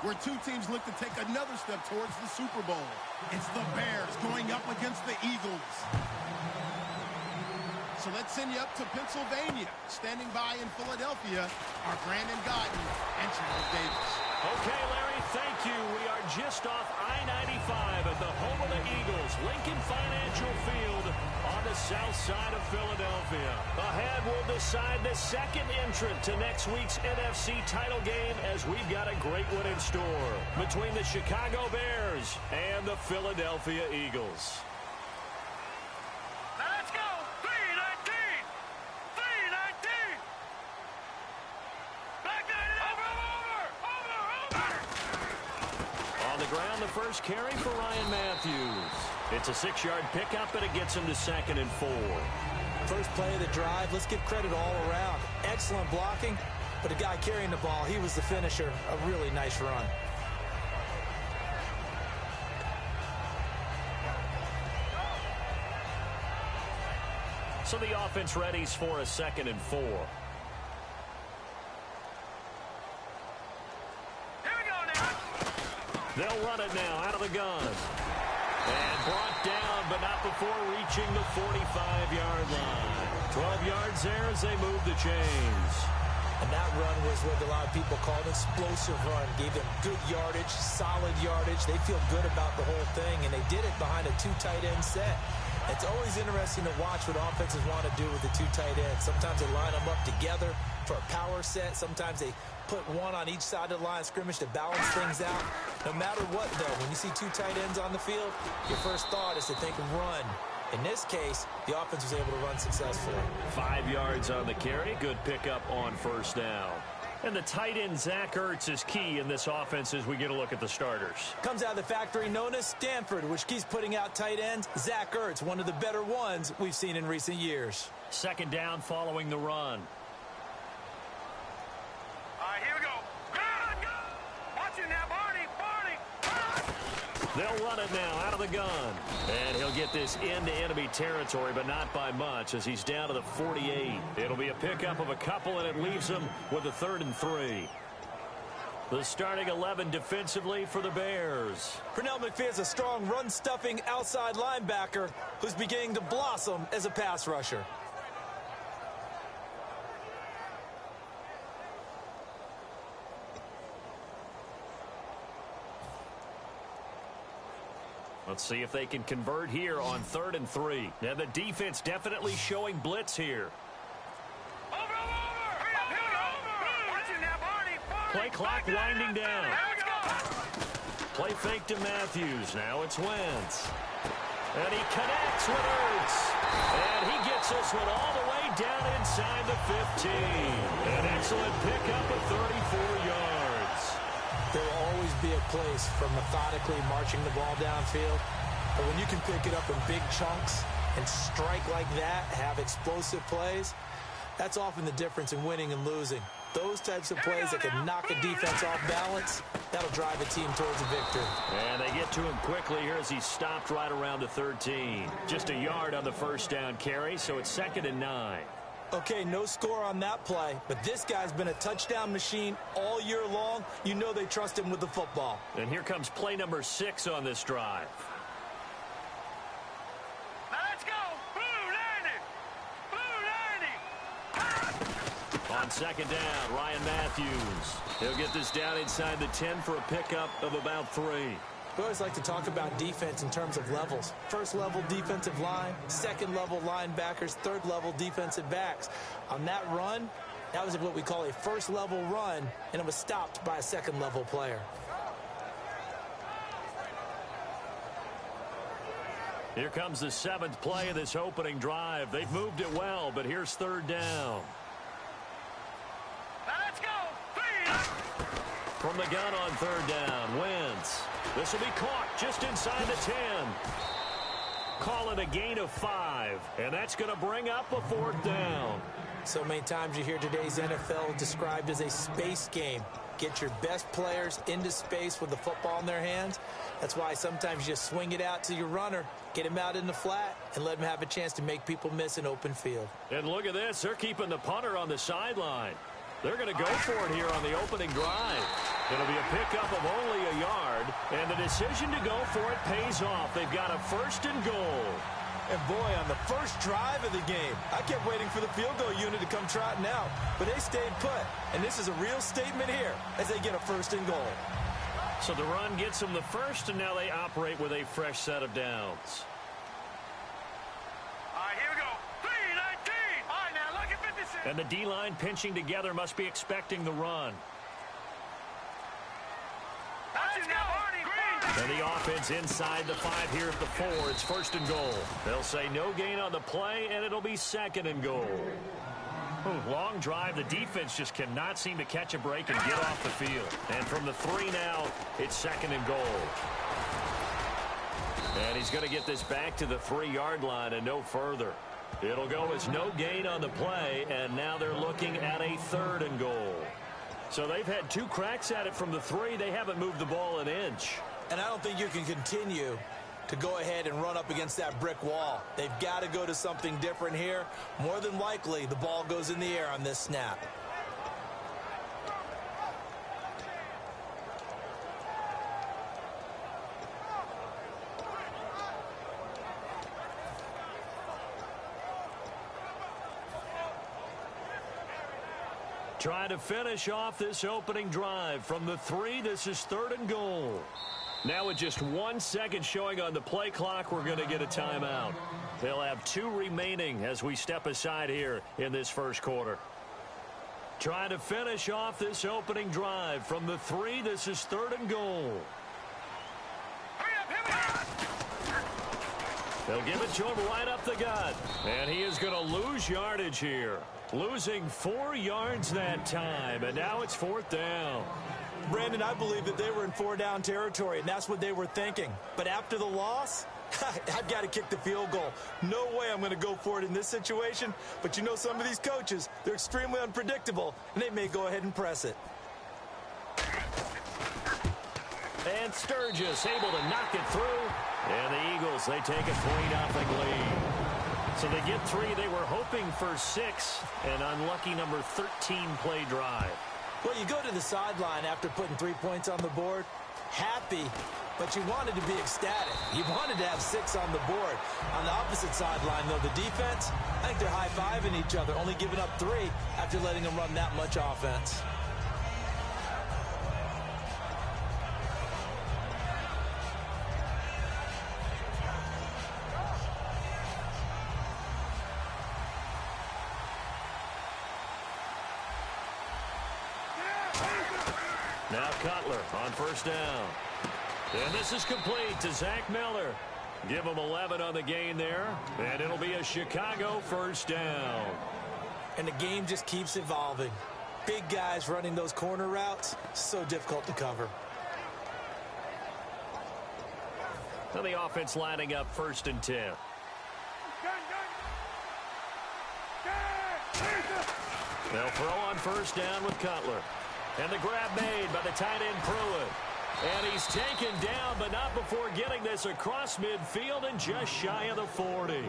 where two teams look to take another step towards the Super Bowl. It's the Bears going up against the Eagles. So let's send you up to Pennsylvania. Standing by in Philadelphia are Brandon Gaudin and Charles Davis. Okay, Larry, thank you. We are just off I-95 at the home of the Eagles, Lincoln Financial Field on the south side of Philadelphia. Ahead, we'll decide the second entrant to next week's NFC title game, as we've got a great one in store between the Chicago Bears and the Philadelphia Eagles. Ground, the first carry for Ryan Matthews. It's a 6-yard pickup, and it gets him to 2nd and 4. First play of the drive, let's give credit all around. Excellent blocking, but the guy carrying the ball, he was the finisher. A really nice run. So the offense readies for a 2nd and 4. They'll run it now out of the gun. And brought down, but not before reaching the 45-yard line. 12 yards there as they move the chains. And that run was what a lot of people call an explosive run. Gave them good yardage, solid yardage. They feel good about the whole thing, and they did it behind a 2 tight end set. It's always interesting to watch what offenses want to do with the 2 tight ends. Sometimes they line them up together for a power set. Sometimes they put one on each side of the line of scrimmage to balance things out. No matter what, though, when you see 2 tight ends on the field, your first thought is to think run. In this case, the offense was able to run successfully. 5 yards on the carry. Good pickup on first down. And the tight end, Zach Ertz, is key in this offense as we get a look at the starters. Comes out of the factory known as Stanford, which keeps putting out tight ends. Zach Ertz, one of the better ones we've seen in recent years. 2nd down following the run. All right, here we go. Go! Watch it now, Barney! They'll run it now out of the gun. And he'll get this into enemy territory, but not by much, as he's down to the 48. It'll be a pickup of a couple, and it leaves him with a 3rd and 3. The starting 11 defensively for the Bears. Pernell McPhee's a strong run-stuffing outside linebacker who's beginning to blossom as a pass rusher. Let's see if they can convert here on 3rd and 3. Now the defense definitely showing blitz here. Play clock winding down. Play fake to Matthews. Now it's Wentz. And he connects with Ertz. And he gets this one all the way down inside the 15. An excellent pickup of 34 yards. There will always be a place for methodically marching the ball downfield. But when you can pick it up in big chunks and strike like that, have explosive plays, that's often the difference in winning and losing. Those types of plays that can knock a defense off balance, that'll drive a team towards a victory. And they get to him quickly here as he stopped right around the 13. Just a yard on the first down carry, so it's 2nd and 9. Okay, no score on that play, but this guy's been a touchdown machine all year long. You know they trust him with the football. And here comes play number 6 on this drive. Let's go! Blue 90! On 2nd down, Ryan Matthews. He'll get this down inside the 10 for a pickup of about 3. We always like to talk about defense in terms of levels. First level defensive line, second level linebackers, third level defensive backs. On that run, that was what we call a first level run, and it was stopped by a second level player. Here comes the 7th play of this opening drive. They've moved it well, but here's 3rd down. Let's go! From the gun on 3rd down, Wentz. This will be caught just inside the 10. Call it a gain of 5, and that's going to bring up a 4th down. So many times you hear today's NFL described as a space game. Get your best players into space with the football in their hands. That's why sometimes you just swing it out to your runner, get him out in the flat, and let him have a chance to make people miss an open field. And look at this. They're keeping the punter on the sideline. They're going to go for it here on the opening drive. It'll be a pickup of only a yard, and the decision to go for it pays off. They've got a 1st and goal. And boy, on the first drive of the game, I kept waiting for the field goal unit to come trotting out, but they stayed put. And this is a real statement here as they get a 1st and goal. So the run gets them the first, and now they operate with a fresh set of downs. All right, here we go. 3-19. All right, now look at 56. And the D-line pinching together must be expecting the run. Let's go. And the offense inside the 5 here at the 4. It's 1st and goal. They'll say no gain on the play, and it'll be 2nd and goal. Long drive. The defense just cannot seem to catch a break and get off the field. And from the 3 now, it's 2nd and goal. And he's going to get this back to the 3-yard line and no further. It'll go as no gain on the play, and now they're looking at a 3rd and goal. So they've had 2 cracks at it from the 3. They haven't moved the ball an inch. And I don't think you can continue to go ahead and run up against that brick wall. They've got to go to something different here. More than likely, the ball goes in the air on this snap. Trying to finish off this opening drive. From the 3, this is 3rd and goal. Now with just 1 second showing on the play clock, we're going to get a timeout. They'll have 2 remaining as we step aside here in this first quarter. Trying to finish off this opening drive. From the 3, this is 3rd and goal. They'll give it to him right up the gut. And he is going to lose yardage here. Losing 4 yards that time, and now it's 4th down. Brandon, I believe that they were in 4-down territory, and that's what they were thinking. But after the loss, I've got to kick the field goal. No way I'm going to go for it in this situation. But you know, some of these coaches, they're extremely unpredictable, and they may go ahead and press it. And Sturgis able to knock it through. And the Eagles, they take a 3-0 lead. So they get 3. They were hoping for 6. An unlucky number 13 play drive. Well, you go to the sideline after putting 3 points on the board, happy, but you wanted to be ecstatic. You wanted to have 6 on the board. On the opposite sideline, though, the defense, I think they're high-fiving each other, only giving up 3 after letting them run that much offense. Now Cutler on 1st down. And this is complete to Zach Miller. Give him 11 on the gain there. And it'll be a Chicago 1st down. And the game just keeps evolving. Big guys running those corner routes, so difficult to cover. Now the offense lining up 1st and 10. They'll throw on 1st down with Cutler. And the grab made by the tight end Pruitt. And he's taken down, but not before getting this across midfield and just shy of the 40.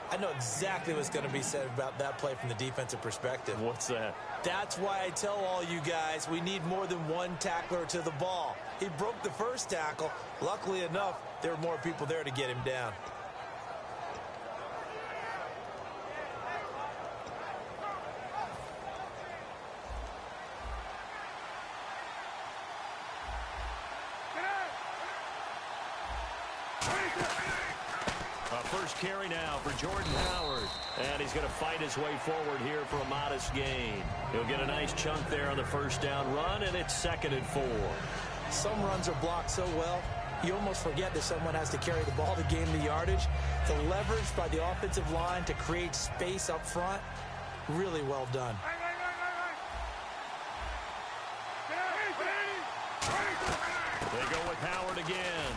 I know exactly what's going to be said about that play from the defensive perspective. What's that? That's why I tell all you guys we need more than 1 tackler to the ball. He broke the first tackle. Luckily enough, there were more people there to get him down. First carry now for Jordan Howard. And he's going to fight his way forward here for a modest gain. He'll get a nice chunk there on the 1st down run, and it's 2nd and 4. Some runs are blocked so well, you almost forget that someone has to carry the ball to gain the yardage. The leverage by the offensive line to create space up front, really well done. They go with Howard again.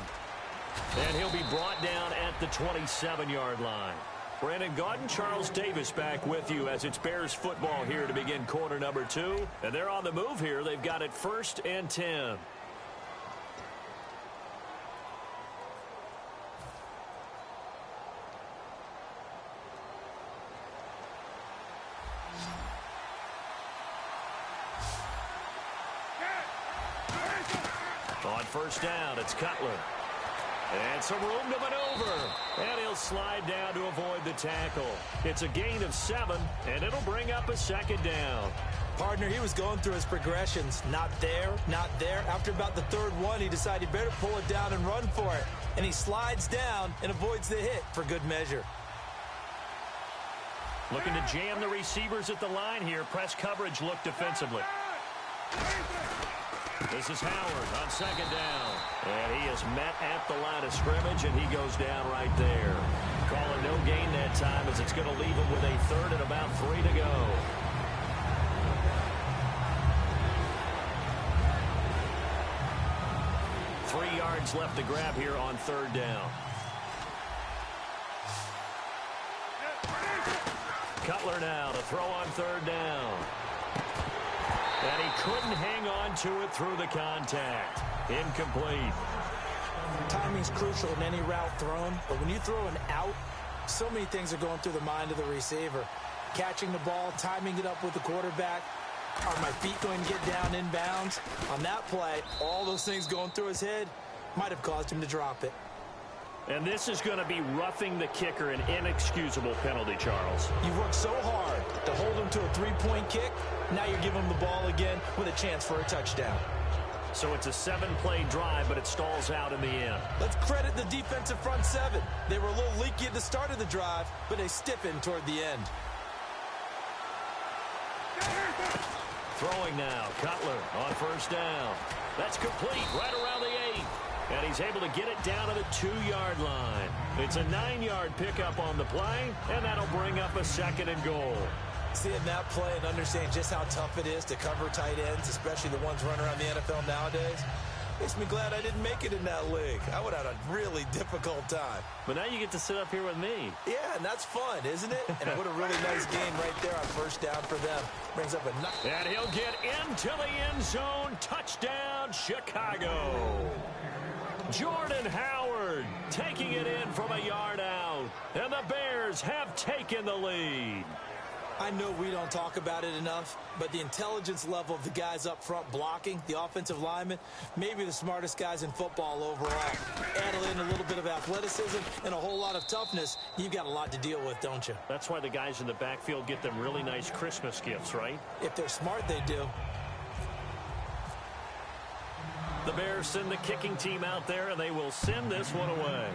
And he'll be brought down at the 27-yard line. Brandon Gaudin, Charles Davis back with you as it's Bears football here to begin quarter number 2. And they're on the move here. They've got it 1st and 10. first down. It's Cutler. And some room to maneuver. And he'll slide down to avoid the tackle. It's a gain of 7, and it'll bring up a second down. Partner, he was going through his progressions. Not there, not there. After about the third one, he decided he better pull it down and run for it. And he slides down and avoids the hit for good measure. Looking to jam the receivers at the line here. Press coverage look defensively. This is Howard on second down. And he is met at the line of scrimmage, and he goes down right there. Calling no gain that time as it's going to leave him with a third and about 3 to go. Three yards left to grab here on third down. Cutler now to throw on third down. And he couldn't hang on to it through the contact. Incomplete. Timing's crucial in any route thrown, but when you throw an out, so many things are going through the mind of the receiver. Catching the ball, timing it up with the quarterback. Are my feet going to get down inbounds? On that play, all those things going through his head might have caused him to drop it. And this is going to be roughing the kicker, an inexcusable penalty, Charles. You've worked so hard to hold him to a three-point kick. Now you're giving him the ball again with a chance for a touchdown. So it's a 7-play drive, but it stalls out in the end. Let's credit the defensive front seven. They were a little leaky at the start of the drive, but they stiffened toward the end. Throwing now, Cutler on first down. That's complete right around the 8. And he's able to get it down to the 2-yard line. It's a 9-yard pickup on the play, and that'll bring up a second and goal. Seeing that play and understanding just how tough it is to cover tight ends, especially the ones running around the NFL nowadays, makes me glad I didn't make it in that league. I would have had a really difficult time. But now you get to sit up here with me. Yeah, and that's fun, isn't it? And what a really nice game right there on first down for them. Brings up a nice... And he'll get into the end zone. Touchdown, Chicago. Jordan Howard taking it in from a yard out. And the Bears have taken the lead. I know we don't talk about it enough, but the intelligence level of the guys up front blocking, the offensive linemen, maybe the smartest guys in football overall. Add in a little bit of athleticism and a whole lot of toughness, you've got a lot to deal with, don't you? That's why the guys in the backfield get them really nice Christmas gifts, right? If they're smart, they do. The Bears send the kicking team out there, and they will send this one away.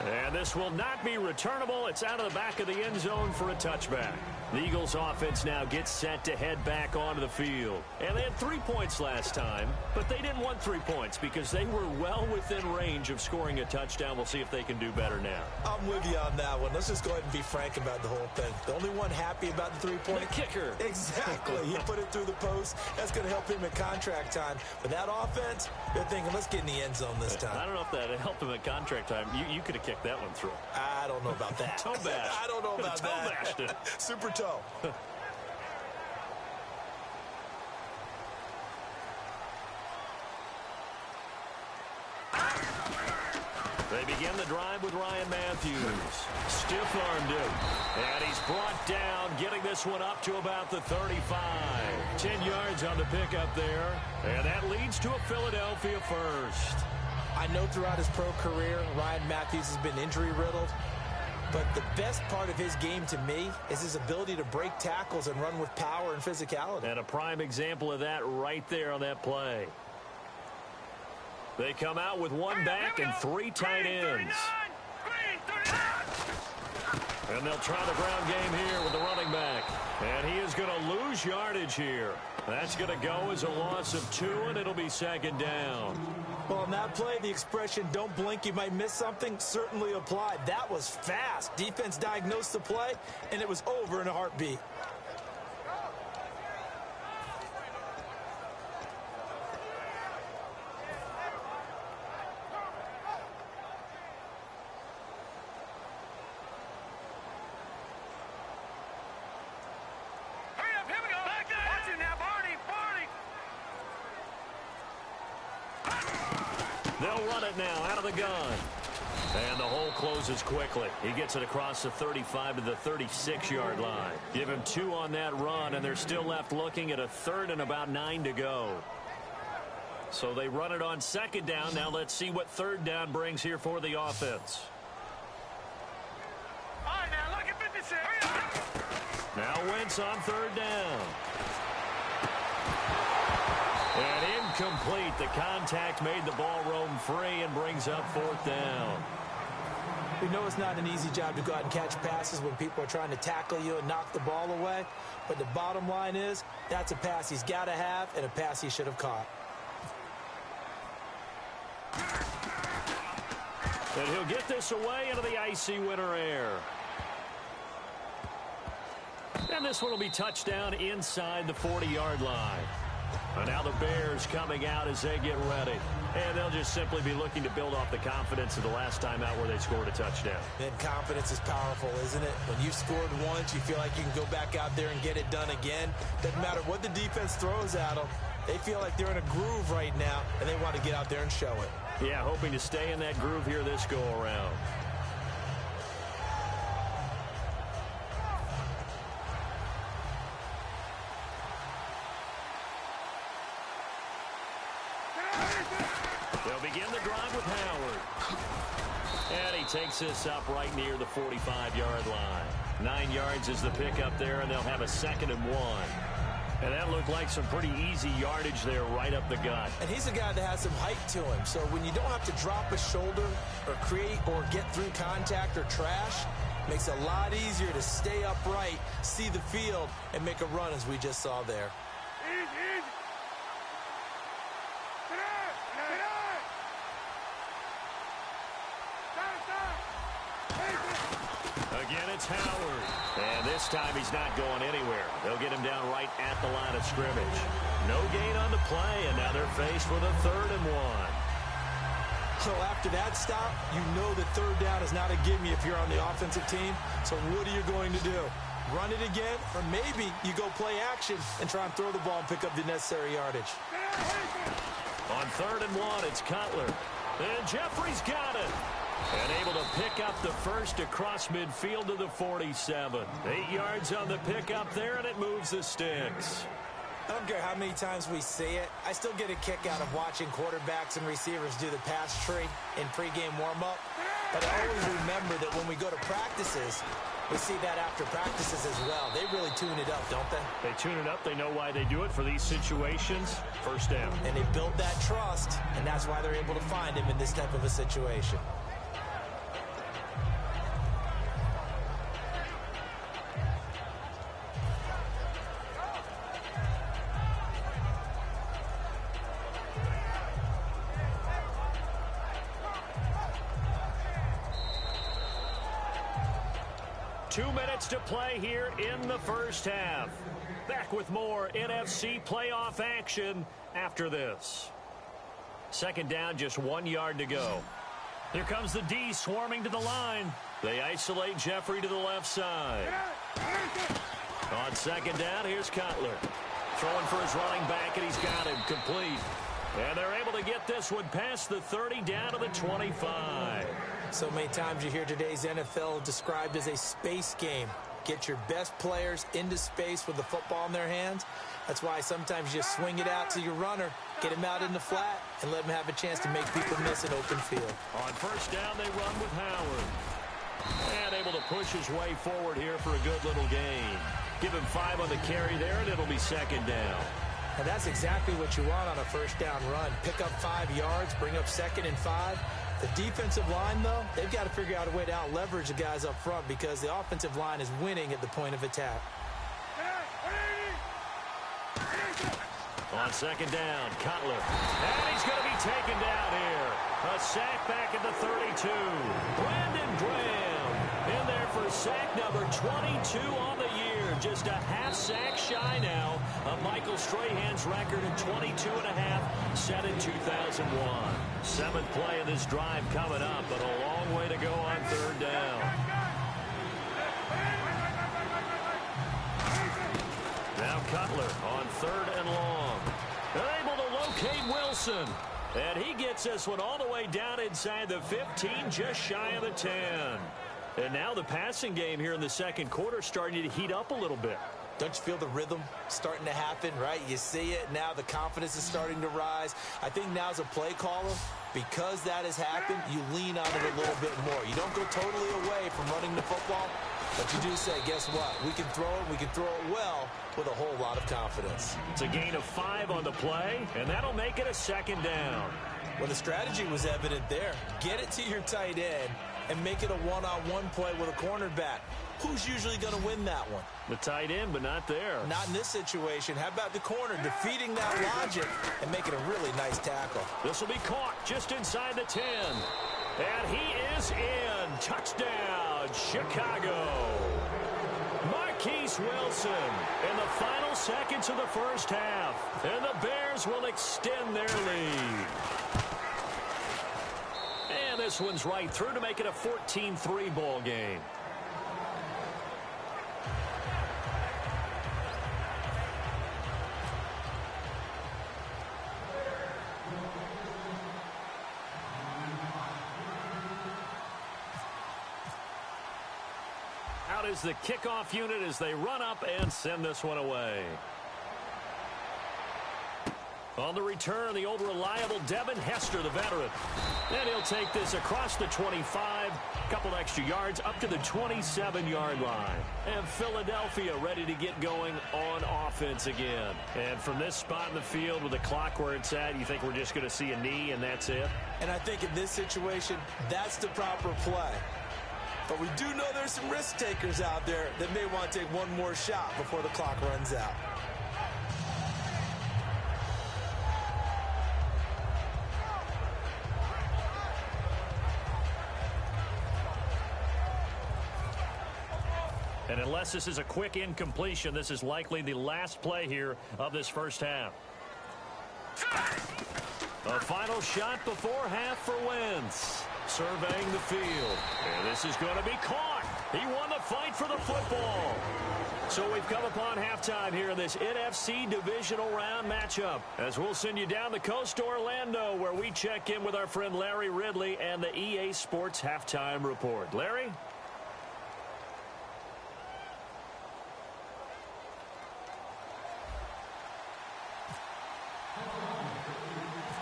And this will not be returnable. It's out of the back of the end zone for a touchback. The Eagles offense now gets set to head back onto the field. And they had 3 points last time, but they didn't want 3 points because they were well within range of scoring a touchdown. We'll see if they can do better now. I'm with you on that one. Let's just go ahead and be frank about the whole thing. The only one happy about the 3-point... The kicker. Exactly. He put it through the post. That's going to help him at contract time. But that offense, they're thinking, let's get in the end zone this time. I don't know if that helped him at contract time. You could have kicked that one through. I don't know about that. Toe bash. I don't know about toe that. Bashed it. Super toe. They begin the drive with Ryan Matthews. Stiff-armed him. And he's brought down, getting this one up to about the 35. 10 yards on the pickup there. And that leads to a Philadelphia first. I know throughout his pro career, Ryan Matthews has been injury-riddled. But the best part of his game to me is his ability to break tackles and run with power and physicality. And a prime example of that right there on that play. They come out with one back and 3 tight ends. And they'll try the ground game here with the running back. And he is going to lose yardage here. That's going to go as a loss of 2, and it'll be second down. Well, on that play, the expression, don't blink, you might miss something, certainly applied. That was fast. Defense diagnosed the play, and it was over in a heartbeat. They'll run it now out of the gun. And the hole closes quickly. He gets it across the 35 to the 36-yard line. Give him 2 on that run, and they're still left looking at a 3rd and about 9 to go. So they run it on 2nd down. Now let's see what 3rd down brings here for the offense. All right, now look at 56. Now Wentz on 3rd down. And incomplete. The contact made the ball roam free and brings up 4th down. We know it's not an easy job to go out and catch passes when people are trying to tackle you and knock the ball away. But the bottom line is, that's a pass he's got to have and a pass he should have caught. And he'll get this away into the icy winter air. And this one will be touchdown inside the 40-yard line. And now the Bears coming out as they get ready. And they'll just simply be looking to build off the confidence of the last time out where they scored a touchdown. And confidence is powerful, isn't it? When you've scored once, you feel like you can go back out there and get it done again. Doesn't matter what the defense throws at them. They feel like they're in a groove right now, and they want to get out there and show it. Yeah, hoping to stay in that groove here this go-around. They'll begin the drive with Howard. And he takes this up right near the 45-yard line. 9 yards is the pickup there, and they'll have a 2nd and 1. And that looked like some pretty easy yardage there right up the gut. And he's a guy that has some height to him. So when you don't have to drop a shoulder or create or get through contact or trash, makes it a lot easier to stay upright, see the field, and make a run as we just saw there. Easy. Get out. Stop. Again, it's Howard. And this time he's not going anywhere. They'll get him down right at the line of scrimmage. No gain on the play, and now they're faced with a 3rd and 1. So after that stop, you know that 3rd down is not a gimme if you're on the offensive team. So what are you going to do? Run it again, or maybe you go play action and try and throw the ball and pick up the necessary yardage. On 3rd and 1, it's Cutler. And Jeffrey's got it. And able to pick up the first across midfield to the 47. 8 yards on the pickup there, and it moves the sticks. I don't care how many times we see it. I still get a kick out of watching quarterbacks and receivers do the pass tree in pregame warm-up. But I always remember that when we go to practices, we see that after practices as well. They really tune it up, don't they? They tune it up. They know why they do it for these situations. 1st down. And they build that trust, and that's why they're able to find him in this type of a situation. To play here in the first half. Back with more NFC playoff action after this. 2nd down, just 1 yard to go. Here comes the D swarming to the line. They isolate Jeffrey to the left side. On 2nd down, here's Cutler. Throwing for his running back, and he's got him complete. And they're able to get this one past the 30 down to the 25. So many times you hear today's NFL described as a space game. Get your best players into space with the football in their hands. That's why sometimes you swing it out to your runner, get him out in the flat, and let him have a chance to make people miss an open field. On 1st down, they run with Howard. And able to push his way forward here for a good little gain. Give him 5 on the carry there, and it'll be 2nd down. And that's exactly what you want on a 1st down run. Pick up 5 yards, bring up 2nd and 5. The defensive line, though, they've got to figure out a way to out-leverage the guys up front because the offensive line is winning at the point of attack. On 2nd down, Cutler. And he's going to be taken down here. A sack back at the 32. Brandon Graham in there for sack number 22 on the year. Just a half sack shy now of Michael Strahan's record of 22.5 set in 2001. 7th play of this drive coming up, but a long way to go on 3rd down. Now Cutler on 3rd and long. They're able to locate Wilson. And he gets this one all the way down inside the 15, just shy of the 10. And now the passing game here in the second quarter starting to heat up a little bit. Don't you feel the rhythm starting to happen, right? You see it. Now the confidence is starting to rise. I think now as a play caller, because that has happened, you lean on it a little bit more. You don't go totally away from running the football, but you do say, guess what? We can throw it. We can throw it well with a whole lot of confidence. It's a gain of 5 on the play, and that'll make it a second down. Well, the strategy was evident there. Get it to your tight end and make it a one-on-one play with a cornerback. Who's usually going to win that one? The tight end, but not there. Not in this situation. How about the corner defeating that logic and making a really nice tackle? This will be caught just inside the 10. And he is in. Touchdown, Chicago. Marquise Wilson in the final seconds of the first half. And the Bears will extend their lead. And this one's right through to make it a 14-3 ball game. Out is the kickoff unit as they run up and send this one away. On the return, the old reliable Devin Hester, the veteran. And he'll take this across the 25, couple extra yards up to the 27-yard line. And Philadelphia ready to get going on offense again. And from this spot in the field with the clock where it's at, you think we're just going to see a knee and that's it? And I think in this situation, that's the proper play. But we do know there's some risk takers out there that may want to take one more shot before the clock runs out. And unless this is a quick incompletion, this is likely the last play here of this first half. A final shot before half for Wentz. Surveying the field. And this is going to be caught. He won the fight for the football. So we've come upon halftime here in this NFC divisional round matchup. As we'll send you down the coast to Orlando, where we check in with our friend Larry Ridley and the EA Sports Halftime Report. Larry?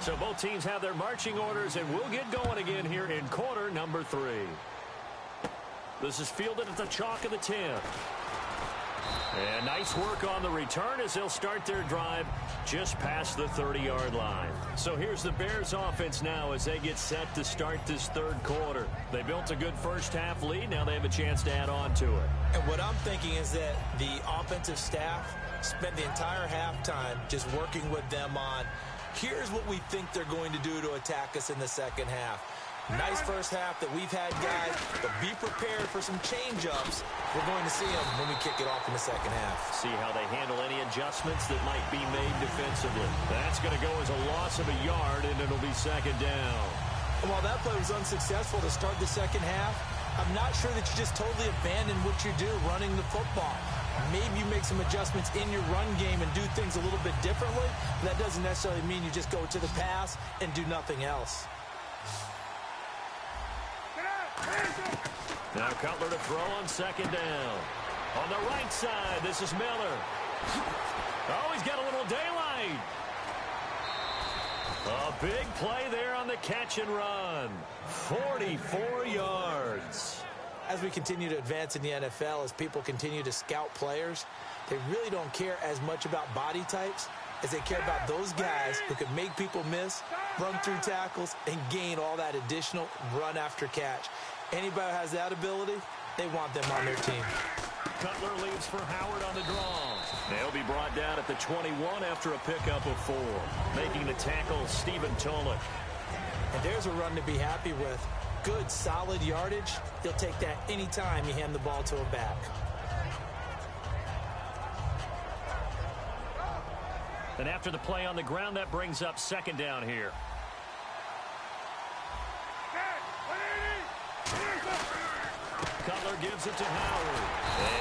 So both teams have their marching orders, and we'll get going again here in quarter number 3. This is fielded at the chalk of the 10. And nice work on the return as they'll start their drive just past the 30-yard line. So here's the Bears offense now as they get set to start this third quarter. They built a good first half lead. Now they have a chance to add on to it. And what I'm thinking is that the offensive staff spent the entire halftime just working with them on, here's what we think they're going to do to attack us in the second half. Nice first half that we've had, guys, but be prepared for some change-ups. We're going to see them when we kick it off in the second half. See how they handle any adjustments that might be made defensively. That's going to go as a loss of a yard, and it'll be second down. And while that play was unsuccessful to start the second half, I'm not sure that you just totally abandon what you do running the football. Maybe you make some adjustments in your run game and do things a little bit differently. But that doesn't necessarily mean you just go to the pass and do nothing else. Now Cutler to throw on second down. On the right side, this is Miller. Oh, he's got a little daylight. A big play there on the catch and run. 44 yards. As we continue to advance in the NFL, as people continue to scout players, they really don't care as much about body types as they care about those guys who can make people miss, run through tackles, and gain all that additional run after catch. Anybody who has that ability, they want them on their team. Cutler leaves for Howard on the draw. They'll be brought down at the 21 after a pickup of 4. Making the tackle, Stephen Tolik. And there's a run to be happy with. Good, solid yardage. He'll take that anytime you hand the ball to a back. And after the play on the ground, that brings up second down here. Cutler Cutler gives it to Howard.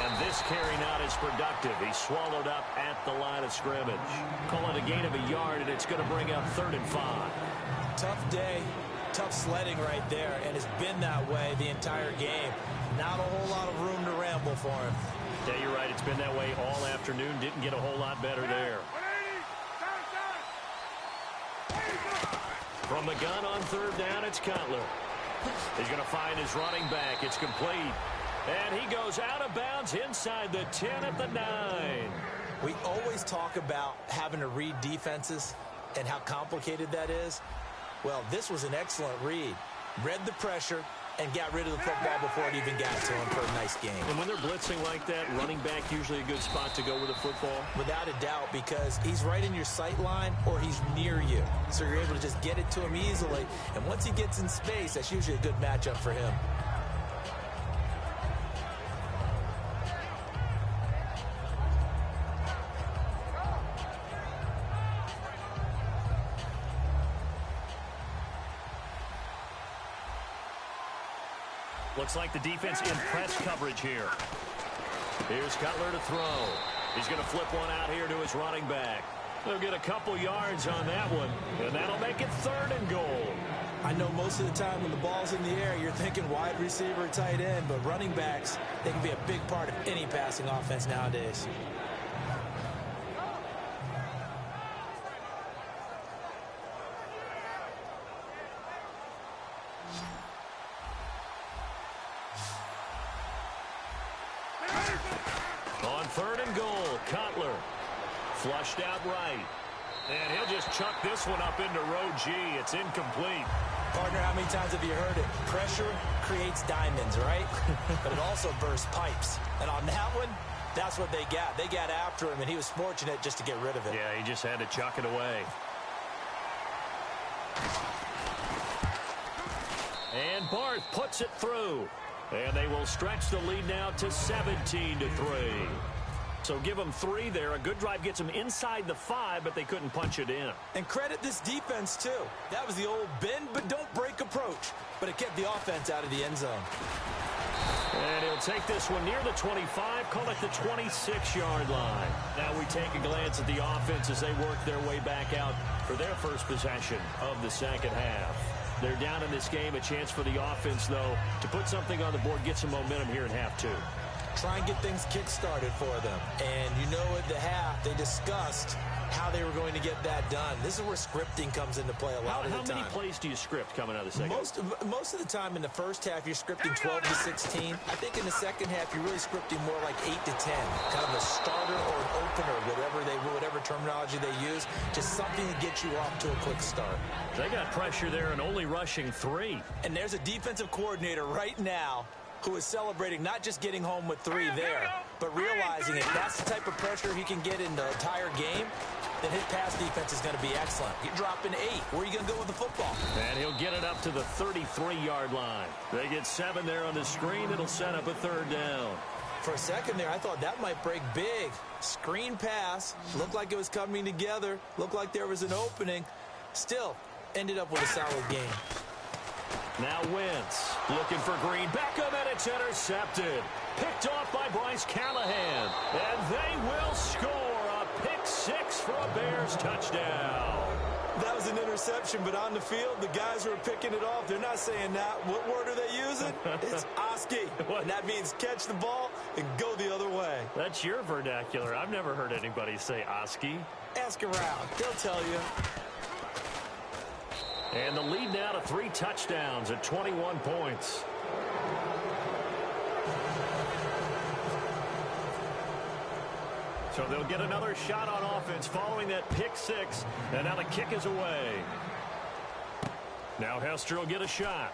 And this carry not as productive. He's swallowed up at the line of scrimmage. Call it a gain of a yard, and it's going to bring up 3rd and 5. Tough day, tough sledding right there, and it's been that way the entire game. Not a whole lot of room to ramble for him. Yeah, you're right. It's been that way all afternoon. Didn't get a whole lot better there. From the gun on 3rd down, it's Cutler. He's going to find his running back. It's complete. And he goes out of bounds inside the 10 at the 9. We always talk about having to read defenses and how complicated that is. Well, this was an excellent read. Read the pressure and got rid of the football before it even got to him for a nice game. And when they're blitzing like that, running back usually a good spot to go with the football? Without a doubt, because he's right in your sight line or he's near you. So you're able to just get it to him easily. And once he gets in space, that's usually a good matchup for him. Looks like the defense in press coverage here. Here's Cutler to throw. He's going to flip one out here to his running back. They'll get a couple yards on that one, and that'll make it 3rd and goal. I know most of the time when the ball's in the air, you're thinking wide receiver, tight end, but running backs, they can be a big part of any passing offense nowadays. On 3rd and goal, Cutler flushed out right. And he'll just chuck this one up into row G. It's incomplete. Partner, how many times have you heard it? Pressure creates diamonds, right? But it also bursts pipes. And on that one, that's what they got. They got after him, and he was fortunate just to get rid of it. Yeah, he just had to chuck it away. And Barth puts it through. And they will stretch the lead now to 17-3. So give them 3 there. A good drive gets them inside the 5, but they couldn't punch it in. And credit this defense, too. That was the old bend but don't break approach. But it kept the offense out of the end zone. And he'll take this one near the 25, call it the 26-yard line. Now we take a glance at the offense as they work their way back out for their first possession of the second half. They're down in this game. A chance for the offense, though, to put something on the board, get some momentum here in half 2. Try and get things kick-started for them. And you know at the half, they discussed how they were going to get that done. This is where scripting comes into play a lot of the time. How many plays do you script coming out of the second? Most of the time in the first half, you're scripting 12 to 16. I think in the second half, you're really scripting more like 8 to 10. Kind of a starter or an opener, whatever terminology they use. Just something to get you off to a quick start. They got pressure there and only rushing 3. And there's a defensive coordinator right now who is celebrating not just getting home with 3 there, but realizing if that's the type of pressure he can get in the entire game, then his pass defense is going to be excellent. You're dropping 8. Where are you going to go with the football? And he'll get it up to the 33-yard line. They get 7 there on the screen. It'll set up a 3rd down. For a second there, I thought that might break big. Screen pass. Looked like it was coming together. Looked like there was an opening. Still, ended up with a solid game. Now Wentz looking for Green. Beckham, and it's intercepted. Picked off by Bryce Callahan. And they will score a pick 6 for a Bears touchdown. That was an interception, but on the field, the guys who are picking it off, they're not saying that. What word are they using? It's Oski. And that means catch the ball and go the other way. That's your vernacular. I've never heard anybody say Oski. Ask around. They'll tell you. And the lead now to 3 touchdowns at 21 points. So they'll get another shot on offense following that pick 6. And now the kick is away. Now Hester will get a shot.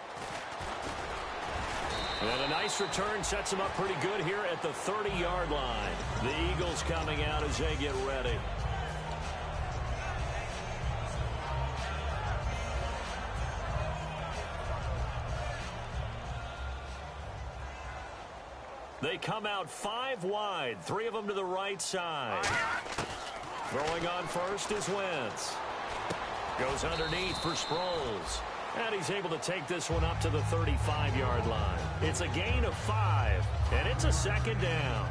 And a nice return sets him up pretty good here at the 30-yard line. The Eagles coming out as they get ready. They come out 5 wide, 3 of them to the right side. Throwing on first is Wentz. Goes underneath for Sproles. And he's able to take this one up to the 35-yard line. It's a gain of 5, and it's a second down.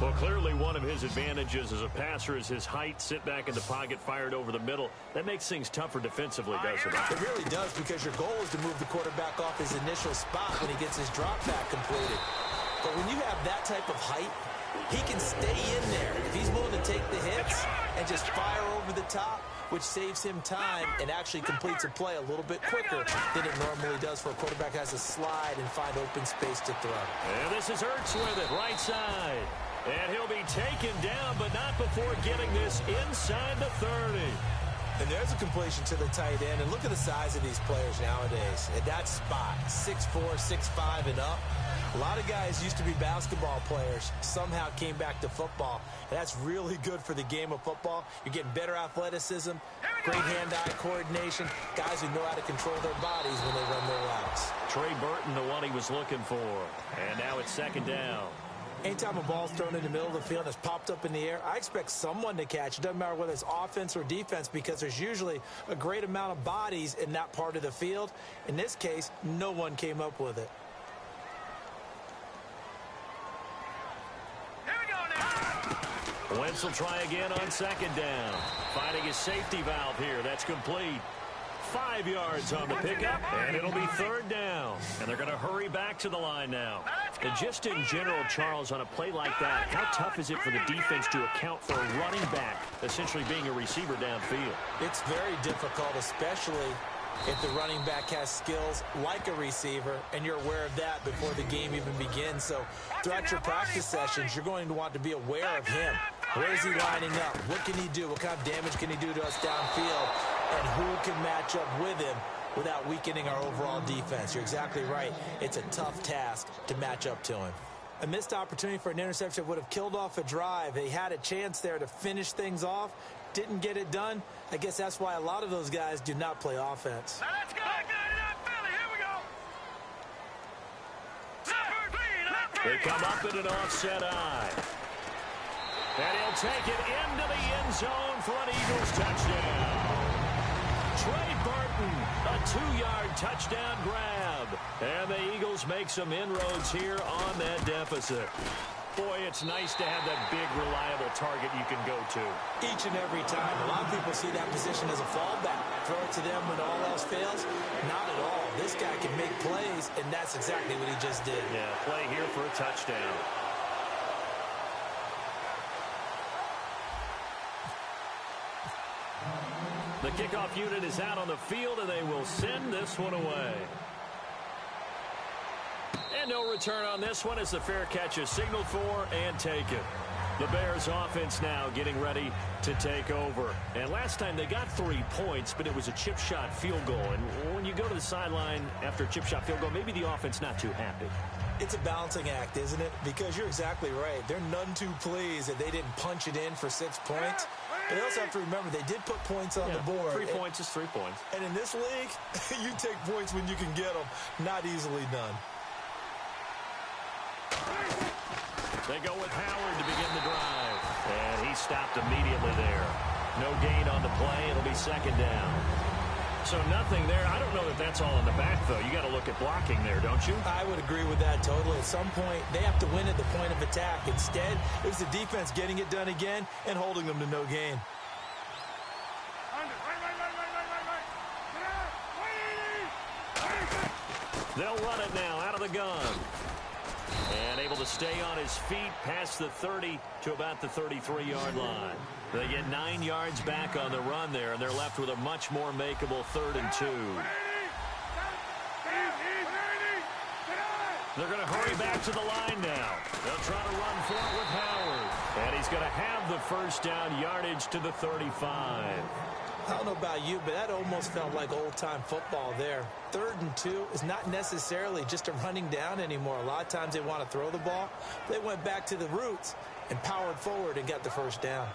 Well, clearly one of his advantages as a passer is his height. Sit back in the pocket, fired over the middle. That makes things tougher defensively, doesn't it? It really does, because your goal is to move the quarterback off his initial spot when he gets his drop back completed. But when you have that type of height, he can stay in there. If he's willing to take the hits and just fire over the top, which saves him time and actually completes a play a little bit quicker than it normally does for a quarterback who has to slide and find open space to throw. And this is Hurts with it, right side. And he'll be taken down, but not before getting this inside the 30. And there's a completion to the tight end. And look at the size of these players nowadays. At that spot, 6'4", 6'5", and up. A lot of guys used to be basketball players, somehow came back to football. And that's really good for the game of football. You're getting better athleticism, great hand-eye coordination, guys who know how to control their bodies when they run their routes. Trey Burton, the one he was looking for. And now it's second down. Anytime a ball's thrown in the middle of the field and it's popped up in the air, I expect someone to catch. It doesn't matter whether it's offense or defense, because there's usually a great amount of bodies in that part of the field. In this case, no one came up with it. Wentz will try again on second down. Finding his safety valve here. That's complete. 5 yards on the pickup, and it'll be third down. And they're going to hurry back to the line now. And just in general, Charles, on a play like that, how tough is it for the defense to account for a running back essentially being a receiver downfield? It's very difficult, especially if the running back has skills like a receiver, and you're aware of that before the game even begins. So throughout your practice sessions, you're going to want to be aware of him. Where is he lining up? What can he do? What kind of damage can he do to us downfield? And who can match up with him without weakening our overall defense? You're exactly right. It's a tough task to match up to him. A missed opportunity for an interception would have killed off a drive. He had a chance there to finish things off. Didn't get it done. I guess that's why a lot of those guys do not play offense. Let's go. Here we go. They come up in an offset eye. And he'll take it into the end zone for an Eagles touchdown. Trey Burton, a 2-yard touchdown grab. And the Eagles make some inroads here on that deficit. Boy, it's nice to have that big, reliable target you can go to. Each and every time. A lot of people see that position as a fallback. Throw it to them when all else fails. Not at all. This guy can make plays, and that's exactly what he just did. Yeah, play here for a touchdown. The kickoff unit is out on the field, and they will send this one away. And no return on this one as the fair catch is signaled for and taken. The Bears offense now getting ready to take over. And last time they got 3 points, but it was a chip shot field goal. And when you go to the sideline after a chip shot field goal, maybe the offense not too happy. It's a balancing act, isn't it? Because you're exactly right. They're none too pleased that they didn't punch it in for 6 points. But they also have to remember they did put points on the board. 3 points is 3 points. And in this league, you take points when you can get them. Not easily done. They go with Howard to begin the drive. And he stopped immediately there. No gain on the play. It'll be second down. So nothing there. I don't know that that's all in the back, though. You got to look at blocking there, don't you? I would agree with that totally. At some point, they have to win at the point of attack. Instead, it was the defense getting it done again and holding them to no gain. They'll run it now out of the gun. And able to stay on his feet past the 30 to about the 33-yard line. They get 9 yards back on the run there, and they're left with a much more makeable 3rd and 2. They're going to hurry back to the line now. They'll try to run for it with Howard. And he's going to have the first down yardage to the 35. I don't know about you, but that almost felt like old-time football there. 3rd and 2 is not necessarily just a running down anymore. A lot of times they want to throw the ball. They went back to the roots and powered forward and got the first down.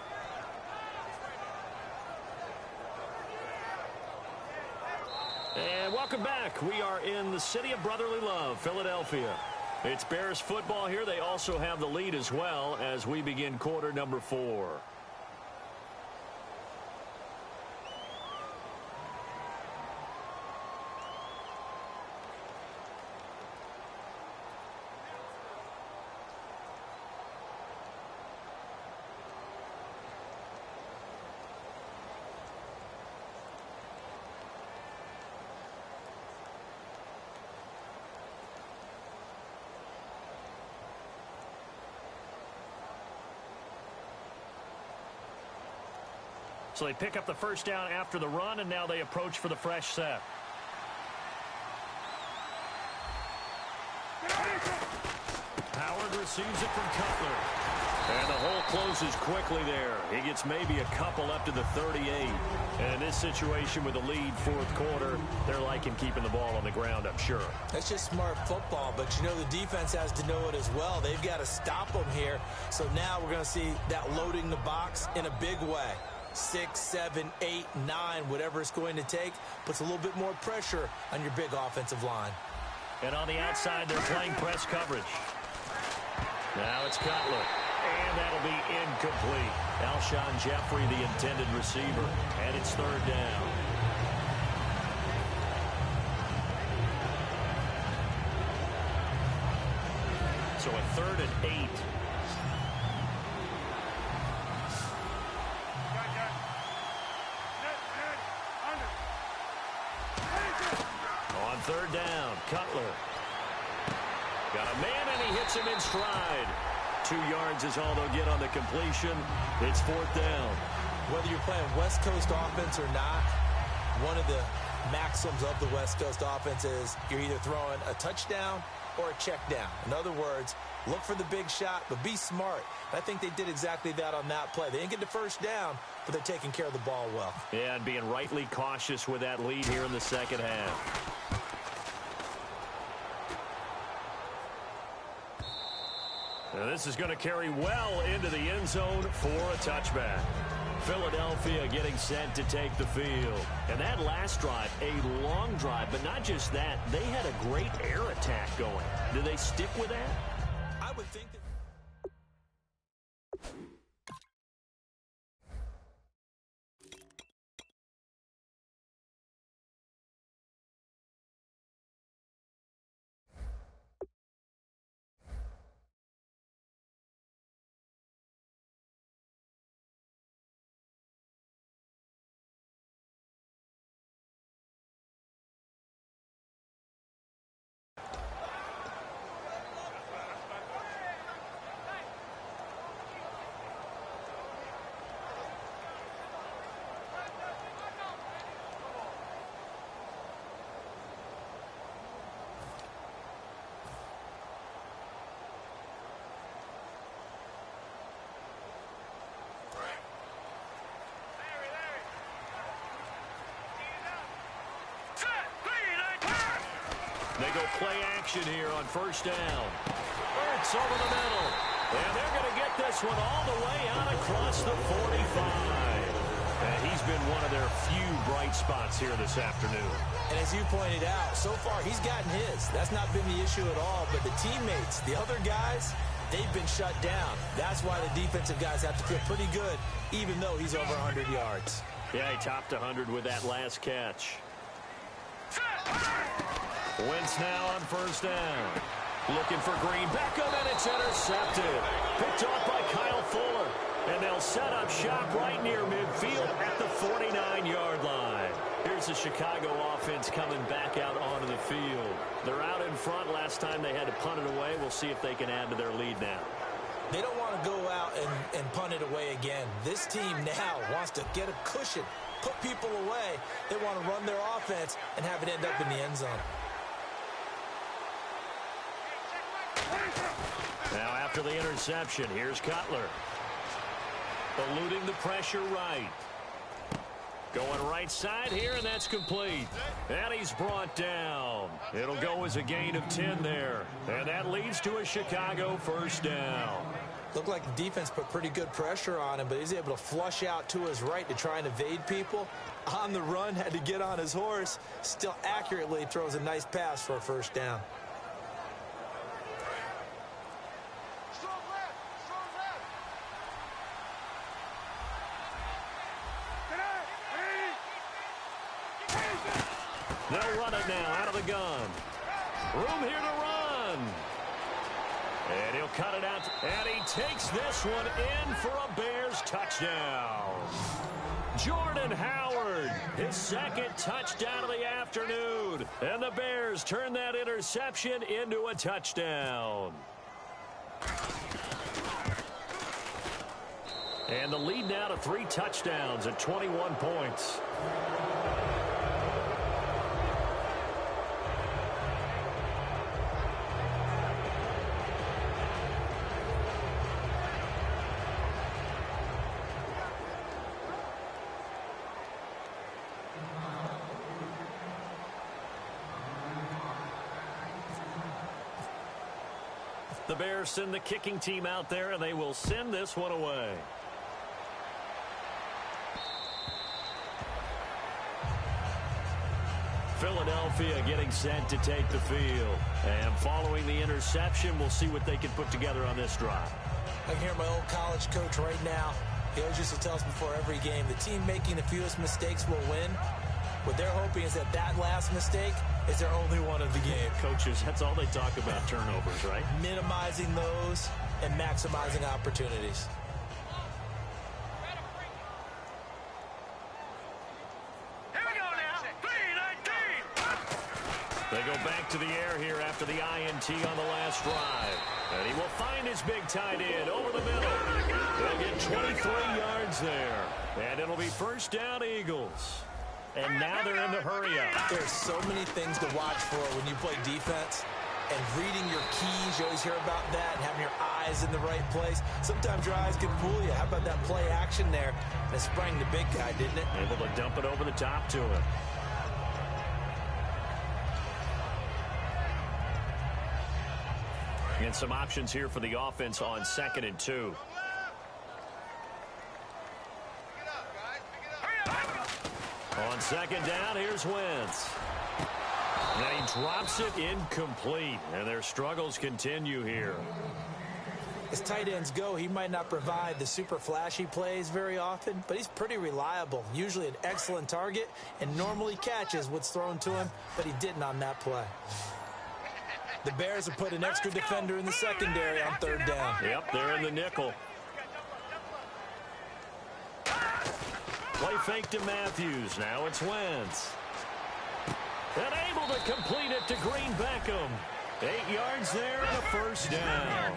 And welcome back. We are in the city of brotherly love, Philadelphia. It's Bears football here. They also have the lead as well as we begin quarter number 4. So they pick up the first down after the run, and now they approach for the fresh set. Howard receives it from Cutler. And the hole closes quickly there. He gets maybe a couple up to the 38. And in this situation with the lead fourth quarter, they're liking keeping the ball on the ground, I'm sure. That's just smart football, but you know the defense has to know it as well. They've got to stop them here. So now we're going to see that loading the box in a big way. 6, 7, 8, 9, whatever it's going to take, puts a little bit more pressure on your big offensive line. And on the outside, they're playing press coverage. Now it's Cutler. And that'll be incomplete. Alshon Jeffrey, the intended receiver. And it's third down. So a 3rd and 8. On third down, Cutler. Got a man, and he hits him in stride. 2 yards is all they'll get on the completion. It's fourth down. Whether you're playing West Coast offense or not, one of the maxims of the West Coast offense is you're either throwing a touchdown or a check down. In other words, look for the big shot, but be smart. I think they did exactly that on that play. They didn't get the first down, but they're taking care of the ball well. Yeah, and being rightly cautious with that lead here in the second half. Now this is going to carry well into the end zone for a touchback. Philadelphia getting set to take the field. And that last drive, a long drive, but not just that. They had a great air attack going. Do they stick with that? I would think that. They go play action here on first down. It's over the middle. And they're going to get this one all the way out across the 45. And he's been one of their few bright spots here this afternoon. And as you pointed out, so far he's gotten his. That's not been the issue at all. But the teammates, the other guys, they've been shut down. That's why the defensive guys have to feel pretty good, even though he's over 100 yards. Yeah, he topped 100 with that last catch. Wentz now on first down. Looking for Green. Beckham, and it's intercepted. Picked off by Kyle Fuller. And they'll set up shop right near midfield at the 49-yard line. Here's the Chicago offense coming back out onto the field. They're out in front. Last time they had to punt it away. We'll see if they can add to their lead now. They don't want to go out and punt it away again. This team now wants to get a cushion, put people away. They want to run their offense and have it end up in the end zone. Now after the interception, here's Cutler. Eluding the pressure right. Going right side here, and that's complete. And he's brought down. It'll go as a gain of 10 there. And that leads to a Chicago first down. Looked like the defense put pretty good pressure on him, but he's able to flush out to his right to try and evade people. On the run, had to get on his horse. Still accurately throws a nice pass for a first down. They'll run it now out of the gun. Room here to run. And he'll cut it out. And he takes this one in for a Bears touchdown. Jordan Howard, his second touchdown of the afternoon. And the Bears turn that interception into a touchdown. And the lead now to 3 touchdowns at 21 points. The Bears send the kicking team out there, and they will send this one away. Philadelphia getting set to take the field. And following the interception, we'll see what they can put together on this drive. I can hear my old college coach right now. He always used to tell us before every game, the team making the fewest mistakes will win. What they're hoping is that last mistake is their only one of the game. Coaches, that's all they talk about, turnovers, right? Minimizing those and maximizing opportunities. Here we go now. 3-19. They go back to the air here after the INT on the last drive. And he will find his big tight end over the middle. They'll get 23 yards there. And it'll be first down, Eagles. And now they're in the hurry-up. There's so many things to watch for when you play defense. And reading your keys, you always hear about that, and having your eyes in the right place. Sometimes your eyes can fool you. How about that play action there? And it sprang the big guy, didn't it? Able to dump it over the top to him. And some options here for the offense on 2nd and 2. On 2nd down, here's Wentz. And he drops it incomplete. And their struggles continue here. As tight ends go, he might not provide the super flashy plays very often, but he's pretty reliable. Usually an excellent target and normally catches what's thrown to him, but he didn't on that play. The Bears have put an extra defender in the secondary on 3rd down. Yep, they're in the nickel. Play fake to Matthews. Now it's Wentz. And able to complete it to Green Beckham. 8 yards there and a first down.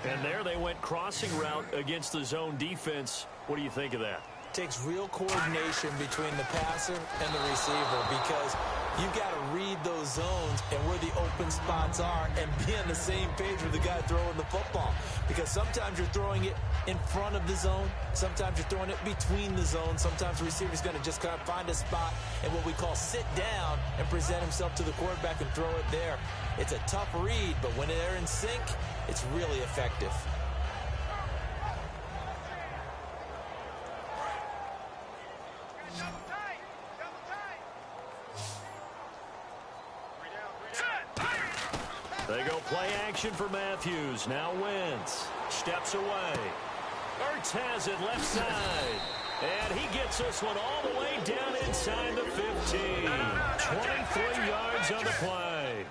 And there they went crossing route against the zone defense. What do you think of that? Takes real coordination between the passer and the receiver because you've got to read those zones and where the open spots are and be on the same page with the guy throwing the football. Because sometimes you're throwing it in front of the zone. Sometimes you're throwing it between the zones. Sometimes the receiver's going to just kind of find a spot and what we call sit down and present himself to the quarterback and throw it there. It's a tough read, but when they're in sync, it's really effective. They go play action for Matthews. Now Wentz steps away. Ertz has it left side. And he gets this one all the way down inside the 15. 23 yards on the play.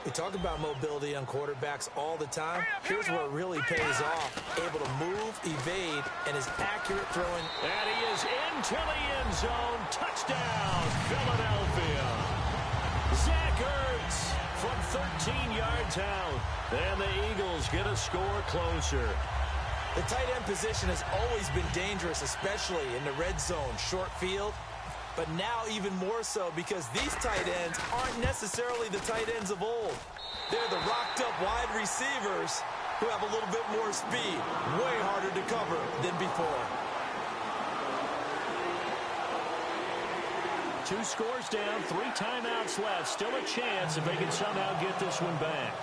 We talk about mobility on quarterbacks all the time. Here's where it really pays off. Able to move, evade, and is accurate throwing. And he is into the end zone. Touchdown, Philadelphia. Zach Ertz from 13 yards out. And the Eagles get a score closer. The tight end position has always been dangerous, especially in the red zone, short field. But now even more so because these tight ends aren't necessarily the tight ends of old. They're the rocked-up wide receivers who have a little bit more speed. Way harder to cover than before. 2 scores down, 3 timeouts left. Still a chance if they can somehow get this one back.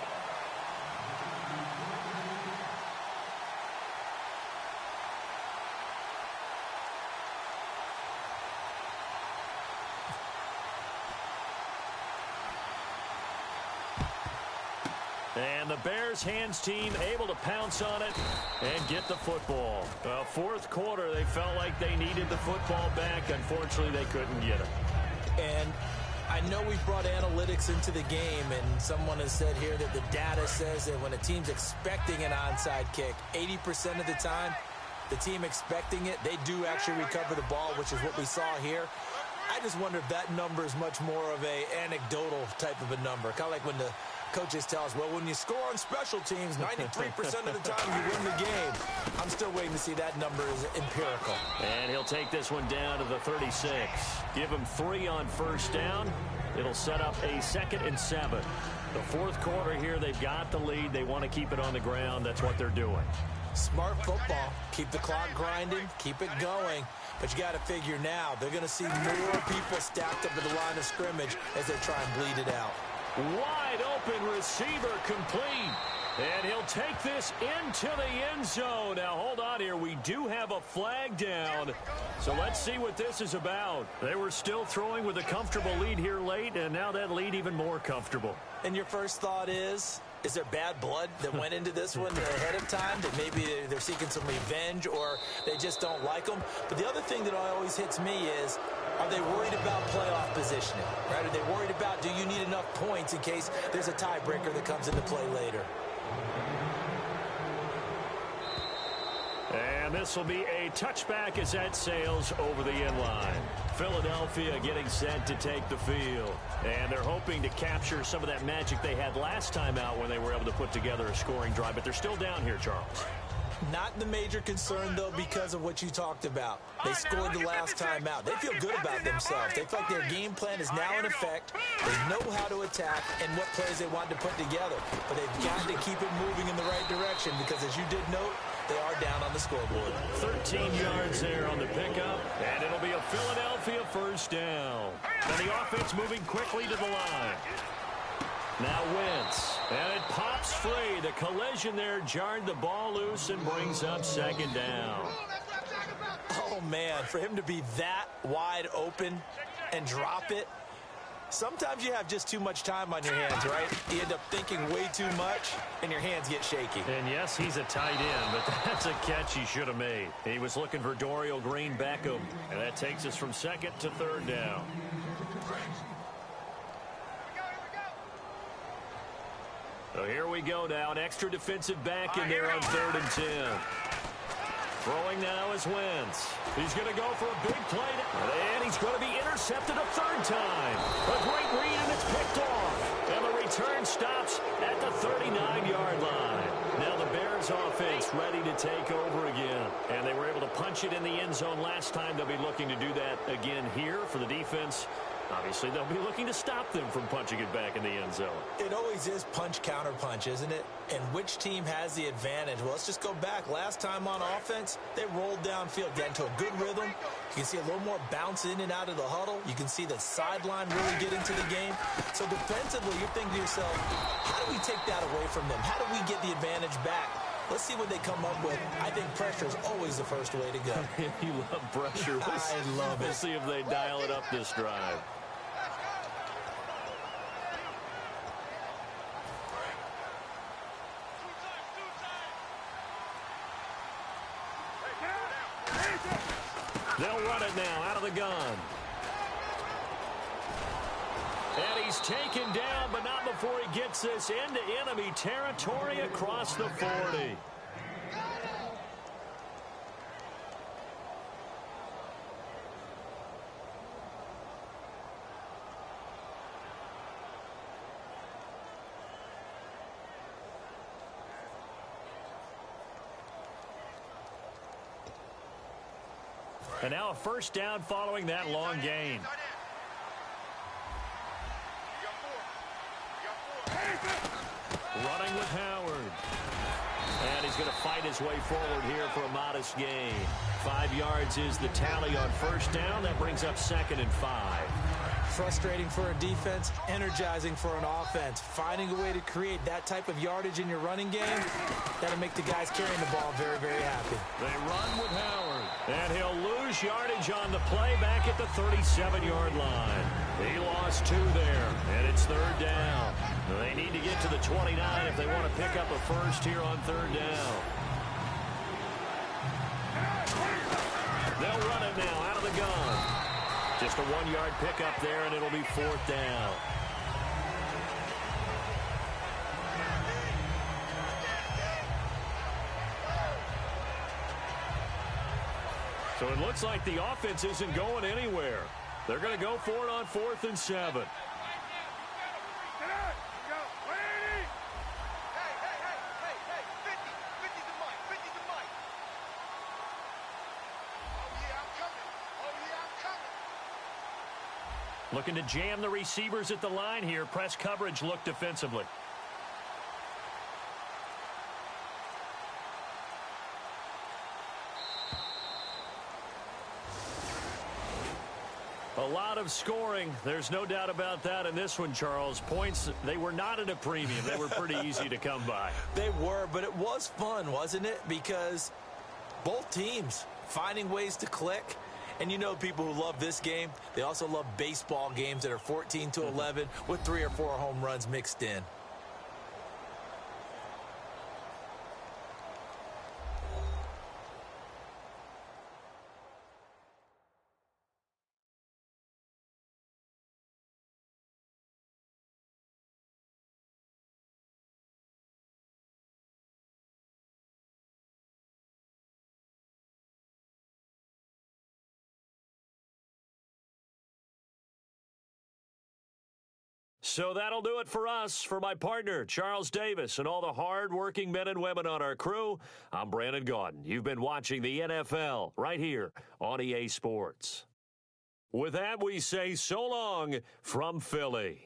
And the Bears hands team able to pounce on it and get the football. 4th quarter, they felt like they needed the football back. Unfortunately, they couldn't get it. And I know we've brought analytics into the game, and someone has said here that the data says that when a team's expecting an onside kick, 80% of the time, the team expecting it, they do actually recover the ball, which is what we saw here. I just wonder if that number is much more of a anecdotal type of a number. Kind of like when the Coaches tell us, well, when you score on special teams, 93% of the time you win the game. I'm still waiting to see that number is empirical. And he'll take this one down to the 36. Give him 3 on first down. It'll set up a 2nd and 7. The fourth quarter here, they've got the lead. They want to keep it on the ground. That's what they're doing. Smart football. Keep the clock grinding. Keep it going. But you got to figure now, they're going to see more people stacked up at the line of scrimmage as they try and bleed it out. Wide open receiver complete. And he'll take this into the end zone. Now, hold on here. We do have a flag down. So let's see what this is about. They were still throwing with a comfortable lead here late, and now that lead even more comfortable. And your first thought is there bad blood that went into this one ahead of time, that maybe they're seeking some revenge or they just don't like them? But the other thing that always hits me is, are they worried about playoff positioning? Right? Are they worried about, do you need enough points in case there's a tiebreaker that comes into play later? And this will be a touchback as that sails over the end line. Philadelphia getting set to take the field. And they're hoping to capture some of that magic they had last time out when they were able to put together a scoring drive. But they're still down here, Charles. Not the major concern, though, because of what you talked about. They scored the last time out. They feel good about themselves. They feel like their game plan is now in effect. They know how to attack and what plays they want to put together. But they've got to keep it moving in the right direction because, as you did note, they are down on the scoreboard. 13 yards there on the pickup, and it'll be a Philadelphia first down. And the offense moving quickly to the line. Now Wentz, and it pops free. The collision there jarred the ball loose and brings up 2nd down. Oh, man, for him to be that wide open and drop it. Sometimes you have just too much time on your hands, right? You end up thinking way too much, and your hands get shaky. And yes, he's a tight end, but that's a catch he should have made. He was looking for Dorial Green-Beckham, and that takes us from 2nd to 3rd down. So here we go now, an extra defensive back in there on 3rd and 10. Throwing now is Wentz. He's going to go for a big play. And he's going to be intercepted a 3rd time. A great read, and it's picked off. And the return stops at the 39-yard line. Now the Bears offense ready to take over again. And they were able to punch it in the end zone last time. They'll be looking to do that again here for the defense. Obviously, they'll be looking to stop them from punching it back in the end zone. It always is punch-counter-punch, isn't it? And which team has the advantage? Well, let's just go back. Last time on offense, they rolled downfield, got into a good rhythm. You can see a little more bounce in and out of the huddle. You can see the sideline really get into the game. So defensively, you're thinking to yourself, how do we take that away from them? How do we get the advantage back? Let's see what they come up with. I think pressure is always the first way to go. You love pressure. I love it. We'll see if they dial it up this drive. They'll run it now out of the gun. And he's taken down, but not before he gets this into enemy territory across the 40. And now a first down following that long gain. Running with Howard. And he's going to fight his way forward here for a modest gain. 5 yards is the tally on first down. That brings up 2nd and 5. Frustrating for a defense, energizing for an offense. Finding a way to create that type of yardage in your running game, that'll make the guys carrying the ball very, very happy. They run with Howard. And he'll lose yardage on the play back at the 37-yard line. He lost 2 there, and it's 3rd down. They need to get to the 29 if they want to pick up a first here on 3rd down. They'll run it now out of the gun. Just a 1-yard pickup there, and it'll be 4th down. So it looks like the offense isn't going anywhere. They're going to go for it on 4th and 7. Looking to jam the receivers at the line here. Press coverage look defensively. A lot of scoring. There's no doubt about that in this one, Charles. Points, they were not at a premium. They were pretty easy to come by. They were, but it was fun, wasn't it? Because both teams finding ways to click. And you know people who love this game, they also love baseball games that are 14-11 with 3 or 4 home runs mixed in. So that'll do it for us. For my partner, Charles Davis, and all the hard-working men and women on our crew, I'm Brandon Gaudin. You've been watching the NFL right here on EA Sports. With that, we say so long from Philly.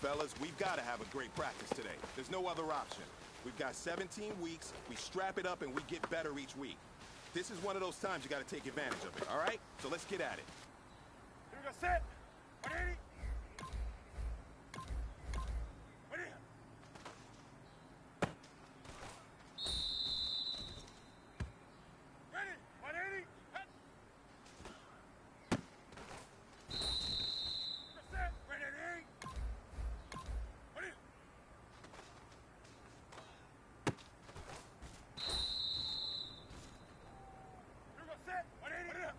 Fellas, we've got to have a great practice today. There's no other option. We've got 17 weeks, we strap it up, and we get better each week. This is one of those times you got to take advantage of it, all right? So let's get at it. Here we go, set. 180. Ready. Ready. 180. Head. Set. Ready. Ready. Here we go, set. 180. Ready.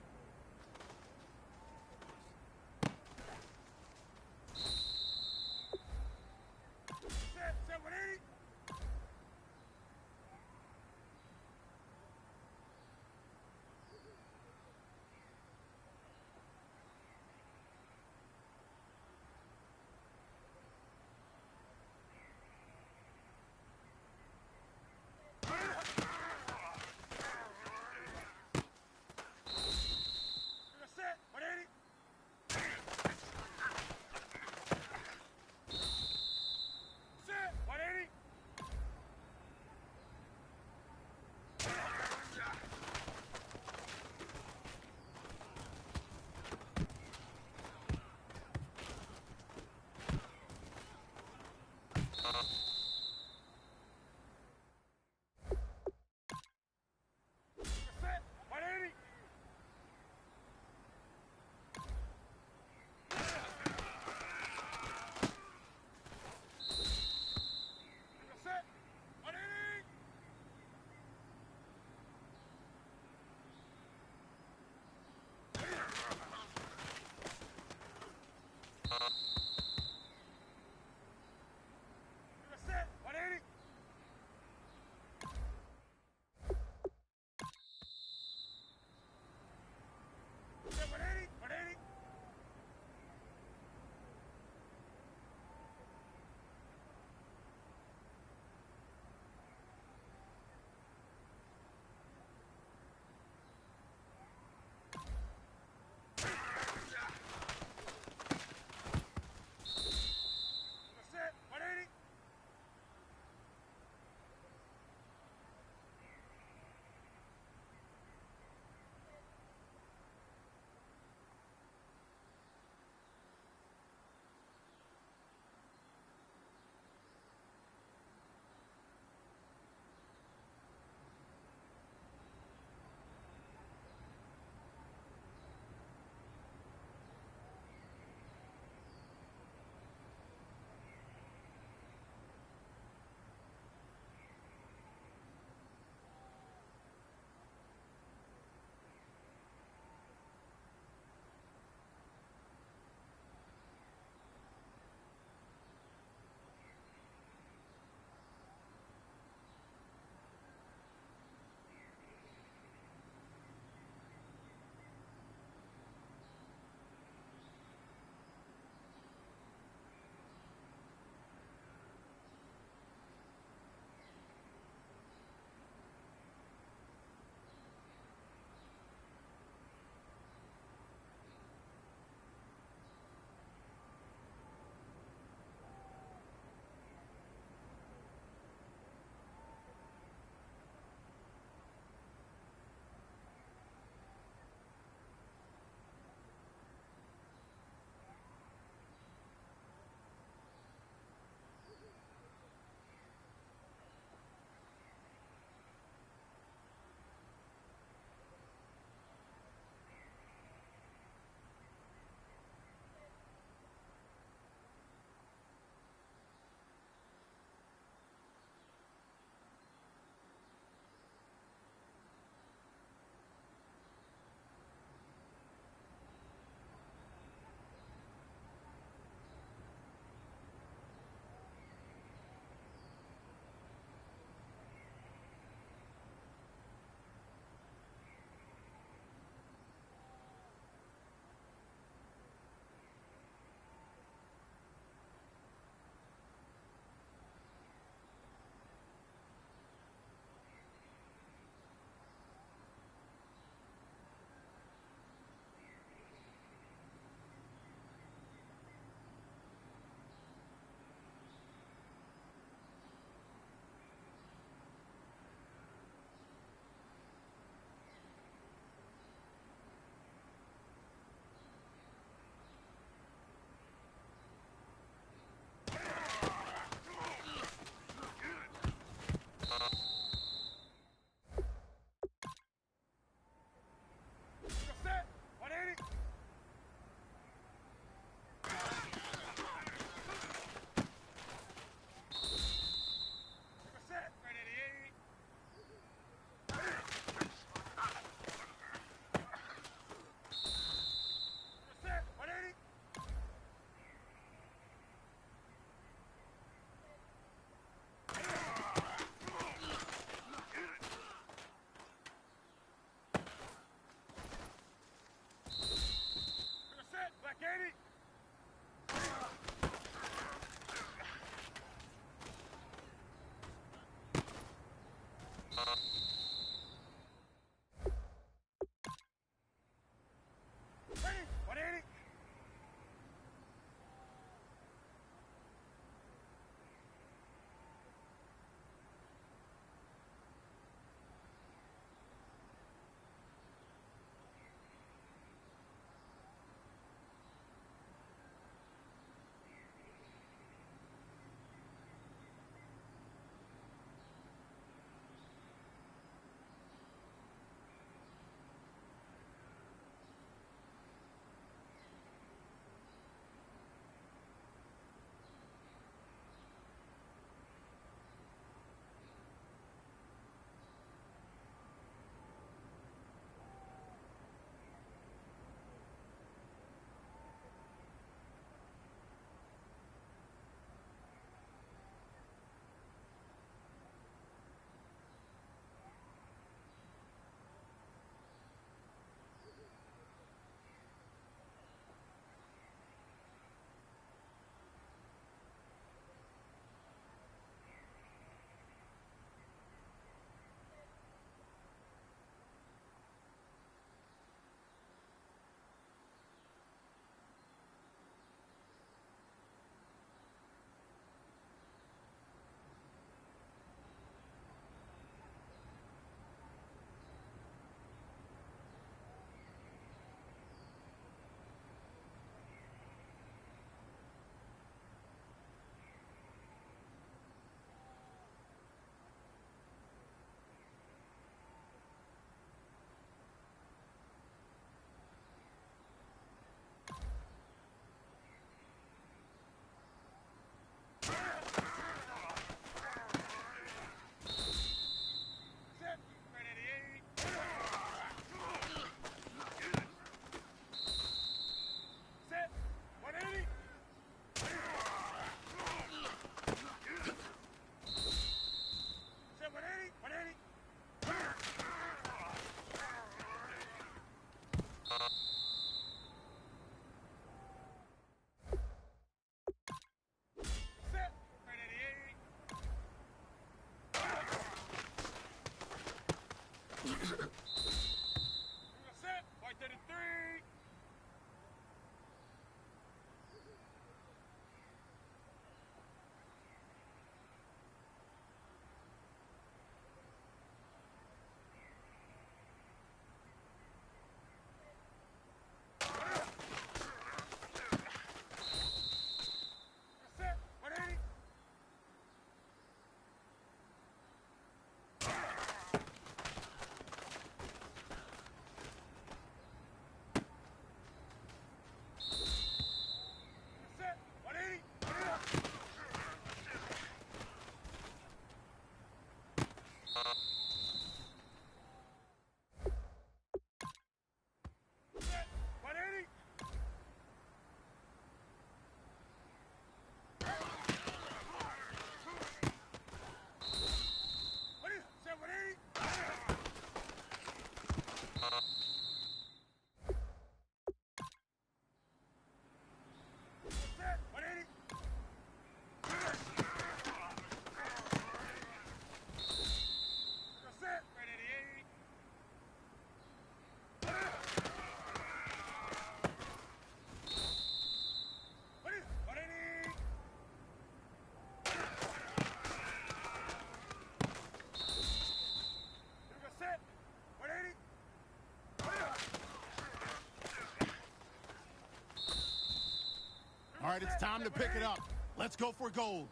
right, it's time to pick it up. Let's go for gold.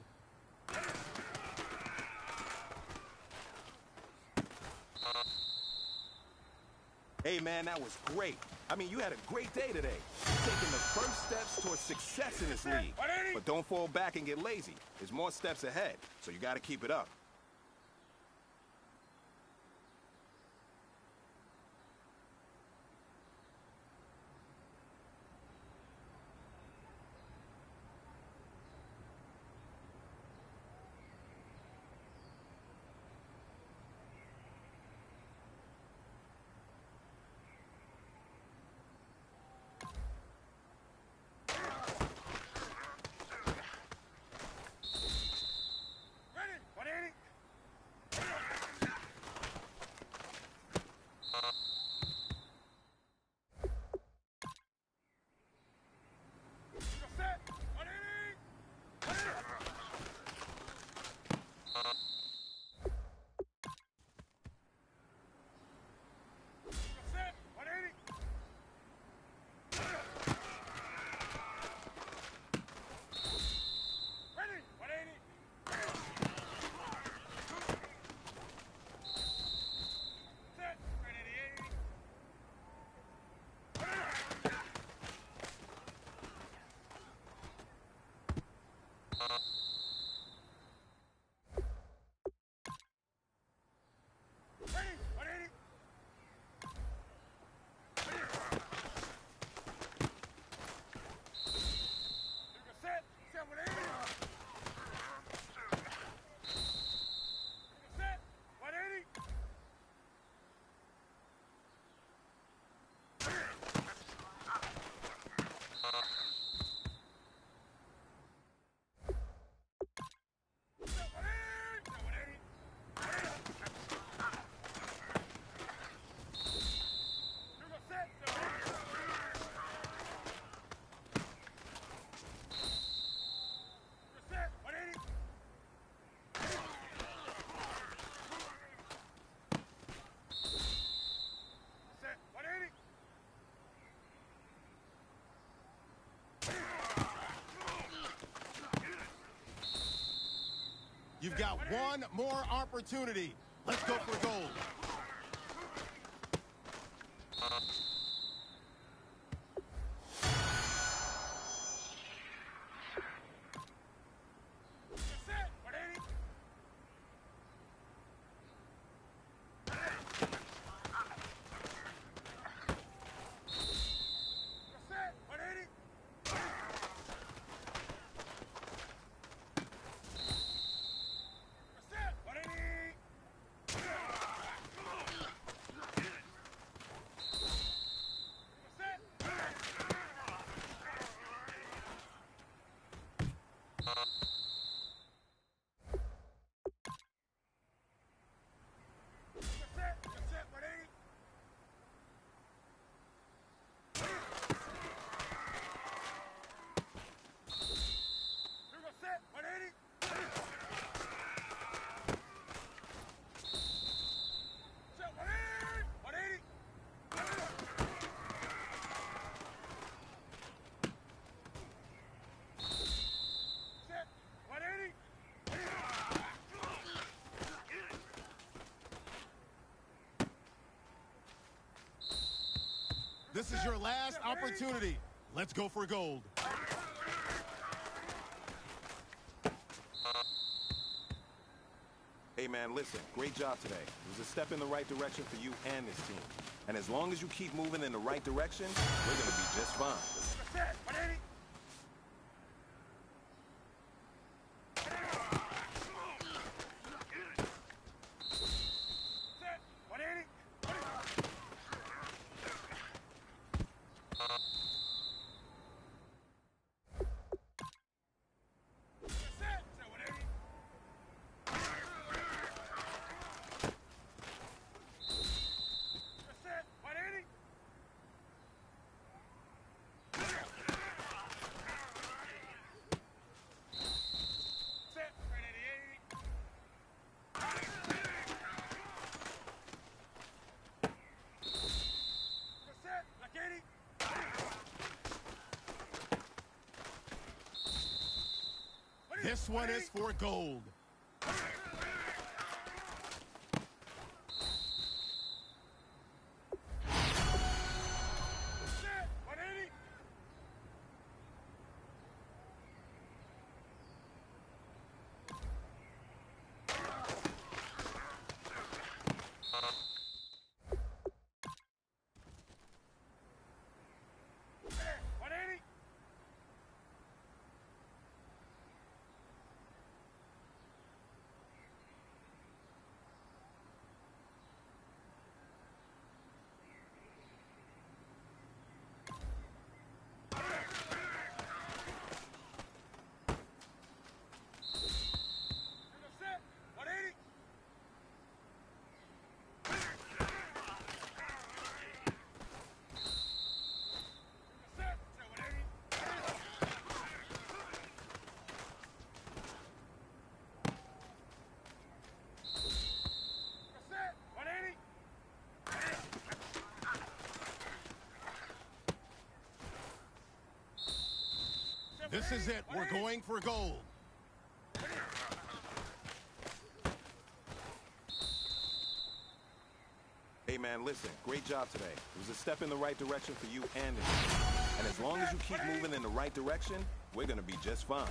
Hey, man, that was great. I mean, you had a great day today. Taking the first steps towards success in this league. But don't fall back and get lazy. There's more steps ahead, so you got to keep it up. You've got one more opportunity. Let's go for gold. This is your last opportunity. Let's go for gold. Hey, man, listen, great job today. It was a step in the right direction for you and this team. And as long as you keep moving in the right direction, we're going to be just fine. This one is for gold. This is it. We're going for gold. Hey, man, listen. Great job today. It was a step in the right direction for you and me. And as long as you keep moving in the right direction, we're going to be just fine.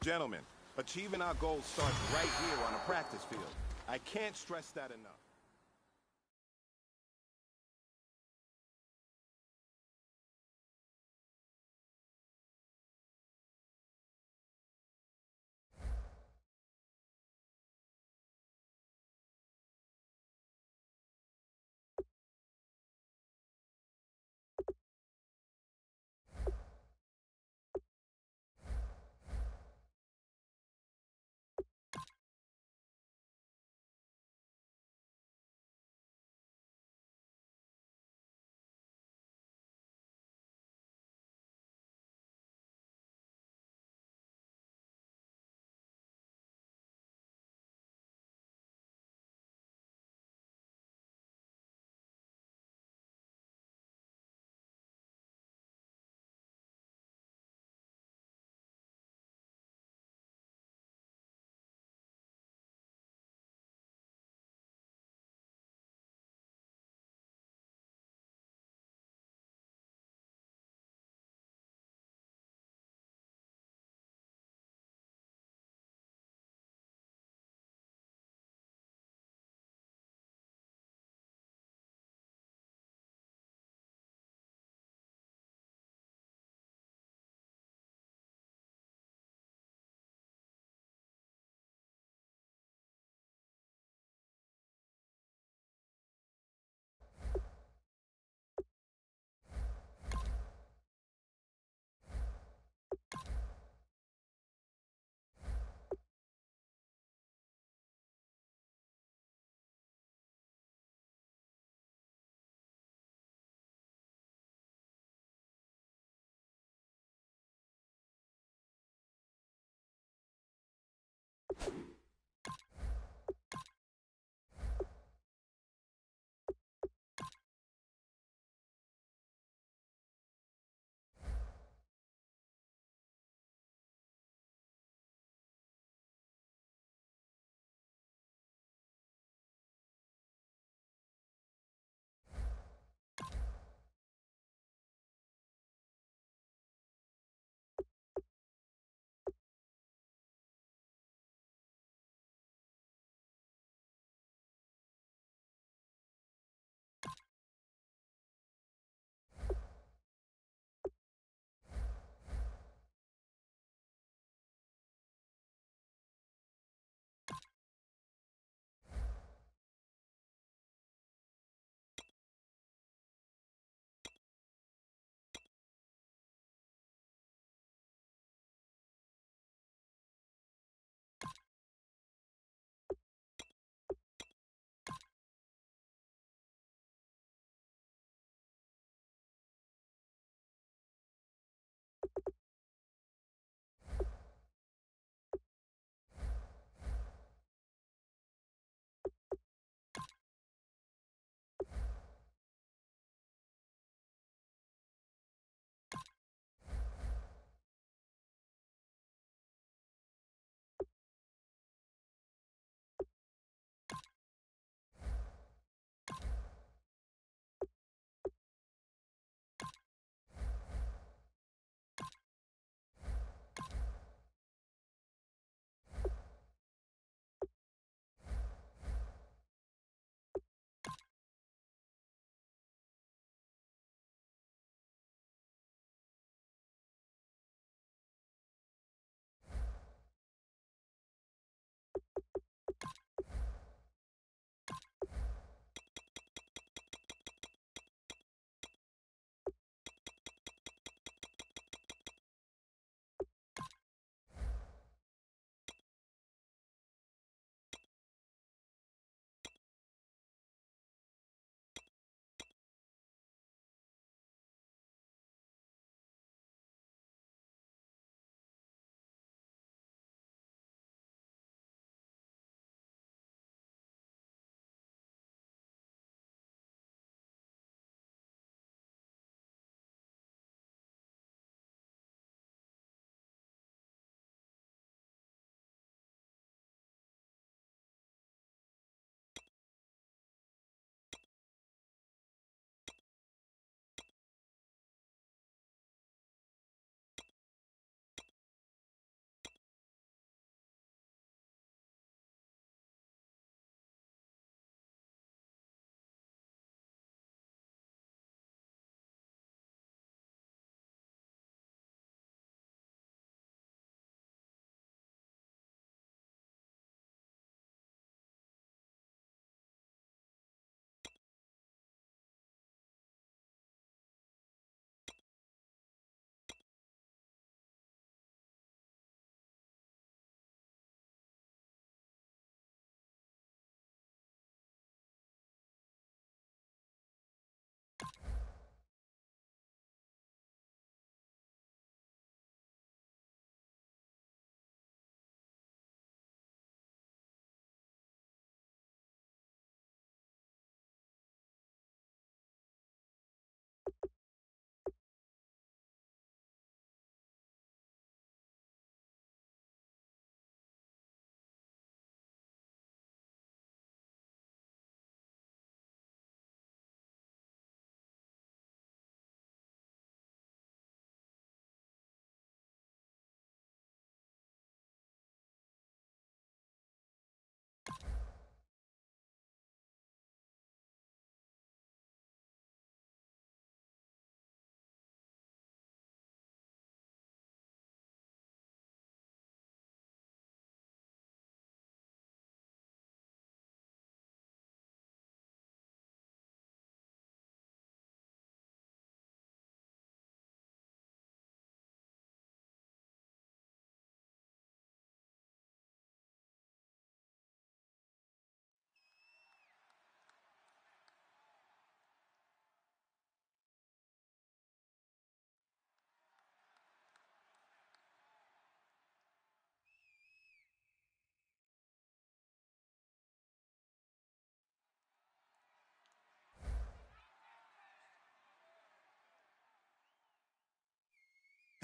Gentlemen, achieving our goals starts right here on the practice field. I can't stress that enough.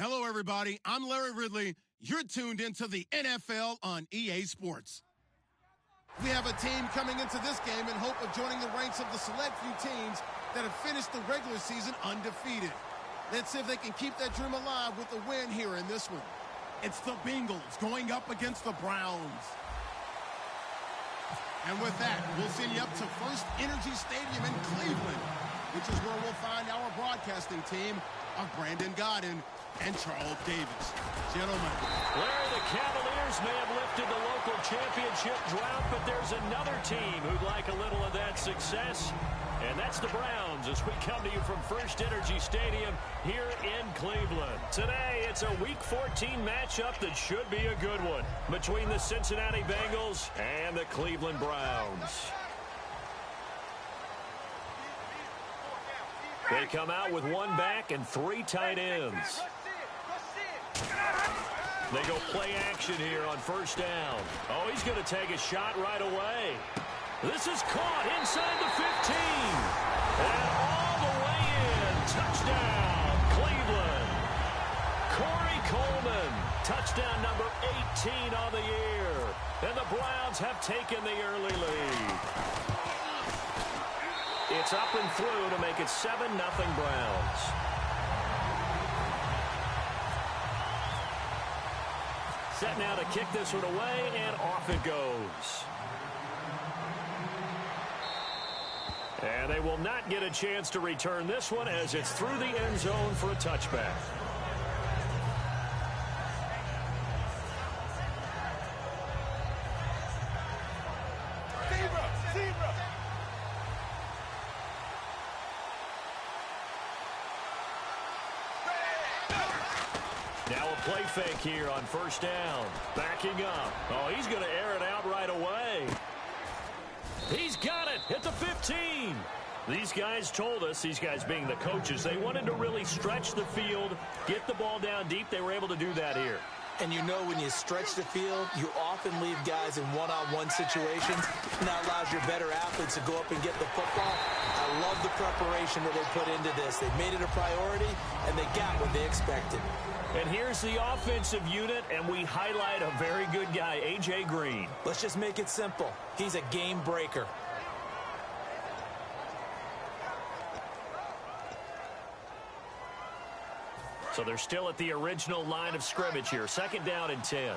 Hello, everybody. I'm Larry Ridley. You're tuned into the NFL on EA Sports. We have a team coming into this game in hope of joining the ranks of the select few teams that have finished the regular season undefeated. Let's see if they can keep that dream alive with a win here in this one. It's the Bengals going up against the Browns. And with that, we'll send you up to First Energy Stadium in Cleveland, which is where we'll find our broadcasting team of Brandon Godden and Charles Davis. Gentlemen. Larry, the Cavaliers may have lifted the local championship drought, but there's another team who'd like a little of that success, and that's the Browns as we come to you from First Energy Stadium here in Cleveland. Today, it's a Week 14 matchup that should be a good one between the Cincinnati Bengals and the Cleveland Browns. They come out with one back and three tight ends. They go play action here on first down. Oh, he's going to take a shot right away. This is caught inside the 15. And all the way in. Touchdown, Cleveland. Corey Coleman. Touchdown number 18 on the year. And the Browns have taken the early lead. It's up and through to make it 7-0 Browns. Set now to kick this one away, and off it goes. And they will not get a chance to return this one as it's through the end zone for a touchback. Now a play fake here on first down. Backing up. Oh, he's going to air it out right away. He's got it at the 15. These guys told us, these guys being the coaches, they wanted to really stretch the field, get the ball down deep. They were able to do that here. And you know when you stretch the field, you often leave guys in one-on-one situations, and that allows your better athletes to go up and get the football. I love the preparation that they put into this. They made it a priority, and they got what they expected. And here's the offensive unit, and we highlight a very good guy, A.J. Green. Let's just make it simple. He's a game breaker. So they're still at the original line of scrimmage here. Second down and 10.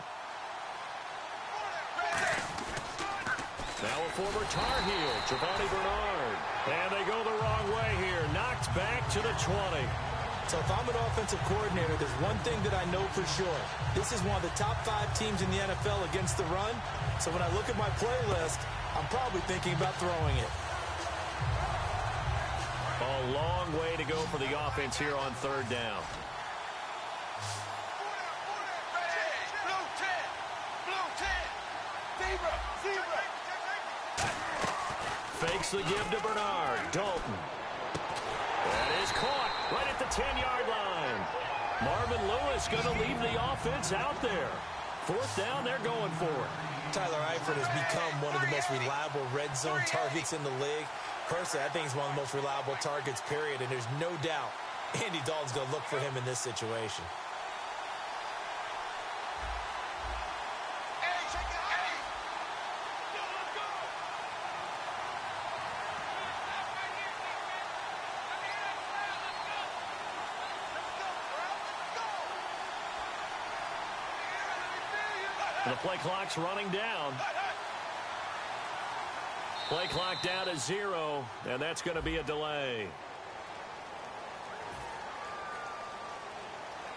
Now a former Tar Heel, Giovanni Bernard. And they go the wrong way here. Knocked back to the 20. So if I'm an offensive coordinator, there's one thing that I know for sure. This is one of the top 5 teams in the NFL against the run. So when I look at my playlist, I'm probably thinking about throwing it. A long way to go for the offense here on third down. Fakes the give to Bernard. Dalton. That is caught right at the 10-yard line. Marvin Lewis going to leave the offense out there. Fourth down, they're going for it. Tyler Eifert has become one of the most reliable red zone targets in the league. Personally, I think he's one of the most reliable targets, period, and there's no doubt Andy Dalton's going to look for him in this situation. The play clock's running down. Play clock down to 0, and that's going to be a delay.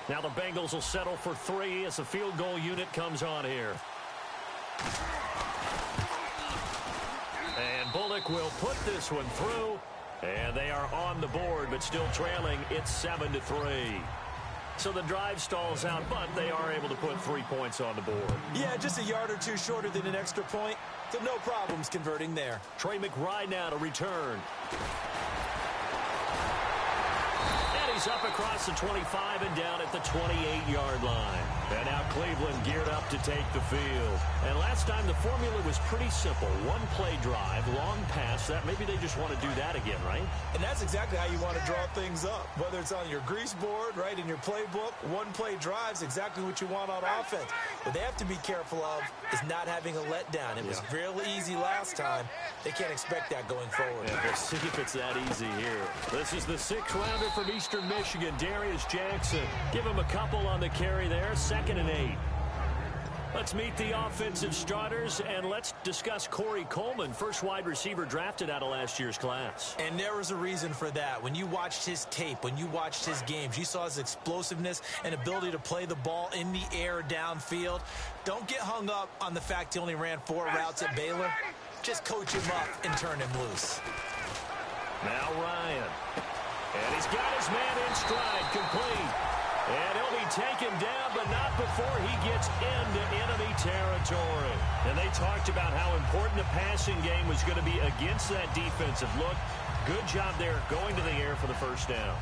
Now the Bengals will settle for 3 as the field goal unit comes on here. And Bullock will put this one through, and they are on the board, but still trailing. It's 7-3. So the drive stalls out, but they are able to put 3 points on the board. Yeah, just a yard or two shorter than an extra point, so no problems converting there. Trey McBride now to return. And carries up across the 25 and down at the 28-yard line. And now Cleveland geared up to take the field. And last time the formula was pretty simple. One play drive, long pass. That maybe they just want to do that again, right? And that's exactly how you want to draw things up. Whether it's on your grease board, right, in your playbook, one play drive is exactly what you want on offense. What they have to be careful of is not having a letdown. It was real easy last time. They can't expect that going forward. Yeah, we'll see if it's that easy here. This is the 6th rounder from Eastern Michigan, Darius Jackson. Give him a couple on the carry there, 2nd and 8. Let's meet the offensive starters, and let's discuss Corey Coleman, first wide receiver drafted out of last year's class. And there was a reason for that. When you watched his tape, when you watched his games, you saw his explosiveness and ability to play the ball in the air downfield. Don't get hung up on the fact he only ran 4 routes at Baylor. Just coach him up and turn him loose. Now Ryan. And he's got his man in stride, complete. And he'll be taken down, but not before he gets into enemy territory. And they talked about how important the passing game was going to be against that defensive look. Good job there going to the air for the first down.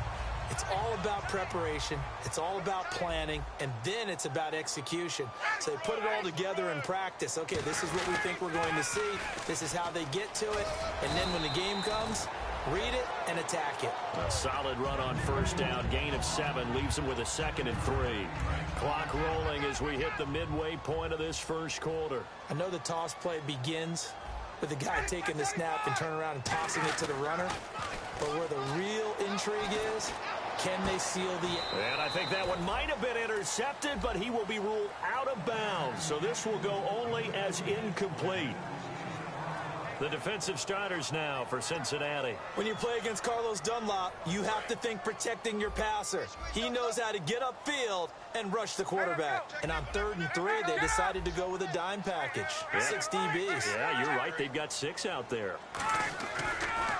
It's all about preparation. It's all about planning, and then it's about execution. So they put it all together in practice. Okay, this is what we think we're going to see. This is how they get to it. And then when the game comes, read it and attack it. A solid run on first down. Gain of 7 leaves them with a 2nd and 3. Clock rolling as we hit the midway point of this first quarter. I know the toss play begins with the guy taking the snap and turning around and tossing it to the runner. But where the real intrigue is, can they seal the... And I think that one might have been intercepted, but he will be ruled out of bounds. So this will go only as incomplete. The defensive starters now for Cincinnati. When you play against Carlos Dunlop, you have to think protecting your passer. He knows how to get upfield and rush the quarterback. And on 3rd and 3, they decided to go with a dime package. Yeah. 6 DBs. Yeah, you're right. They've got 6 out there.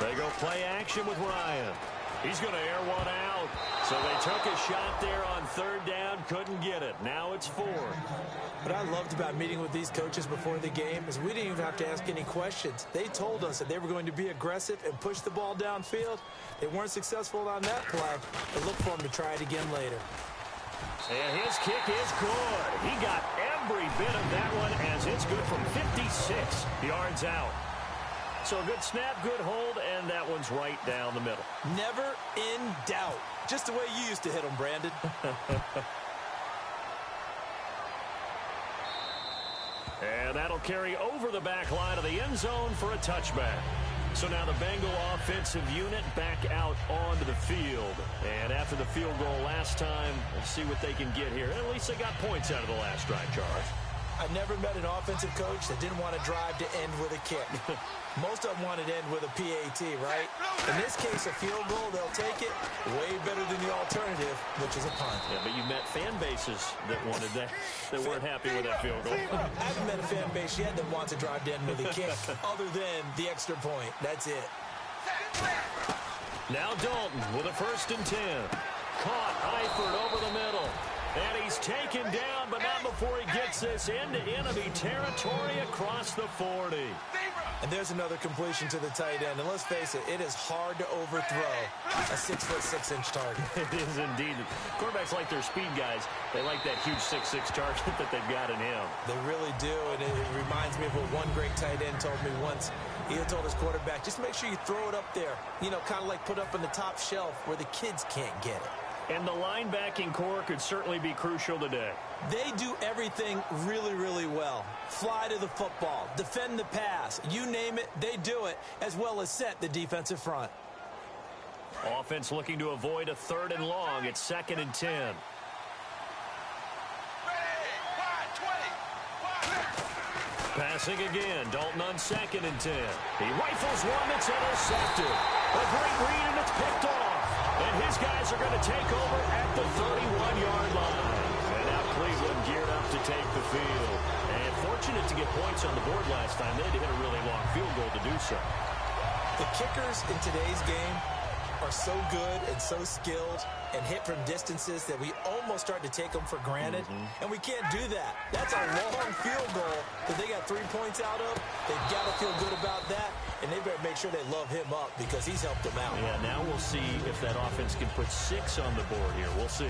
They go play action with Ryan. He's going to air one out. So they took a shot there on 3rd down, couldn't get it. Now it's 4. What I loved about meeting with these coaches before the game is we didn't even have to ask any questions. They told us that they were going to be aggressive and push the ball downfield. They weren't successful on that play, but look for them to try it again later. And his kick is good. He got every bit of that one as it's good from 56 yards out. So good snap, good hold, and that one's right down the middle. Never in doubt. Just the way you used to hit them, Brandon. And that'll carry over the back line of the end zone for a touchback. So now the Bengal offensive unit back out onto the field. And after the field goal last time, we'll see what they can get here. At least they got points out of the last drive, Charles. I never met an offensive coach that didn't want to drive to end with a kick. Most of them wanted to end with a PAT, right? In this case, a field goal, they'll take it. Way better than the alternative, which is a punt. Yeah, but you met fan bases that wanted that, that weren't happy with that field goal. I haven't met a fan base yet that wants to drive to end with a kick, other than the extra point. That's it. Now Dalton with a 1st and 10. Caught Eifert over the middle. And he's taken down, but not before he gets this into enemy territory across the 40. And there's another completion to the tight end. And let's face it, it is hard to overthrow a 6'6" target. It is indeed. Quarterbacks like their speed guys. They like that huge 6'6" target that they've got in him. They really do, and it reminds me of what one great tight end told me once. He had told his quarterback, just make sure you throw it up there. You know, kind of like put up on the top shelf where the kids can't get it. And the linebacking core could certainly be crucial today. They do everything really, really well. Fly to the football, defend the pass, you name it, they do it, as well as set the defensive front. Offense looking to avoid a 3rd and long. It's 2nd and 10. Passing again. Dalton on 2nd and 10. He rifles one that's intercepted. A great read, and it's picked off. And his guys are going to take over at the 31-yard line. And now Cleveland geared up to take the field. And fortunate to get points on the board last time. They had to hit a really long field goal to do so. The kickers in today's game are so good and so skilled and hit from distances that we almost start to take them for granted, and we can't do that. That's a long field goal that they got 3 points out of. They've got to feel good about that, and they better make sure they love him up because he's helped them out. Yeah, now we'll see if that offense can put 6 on the board here. We'll see.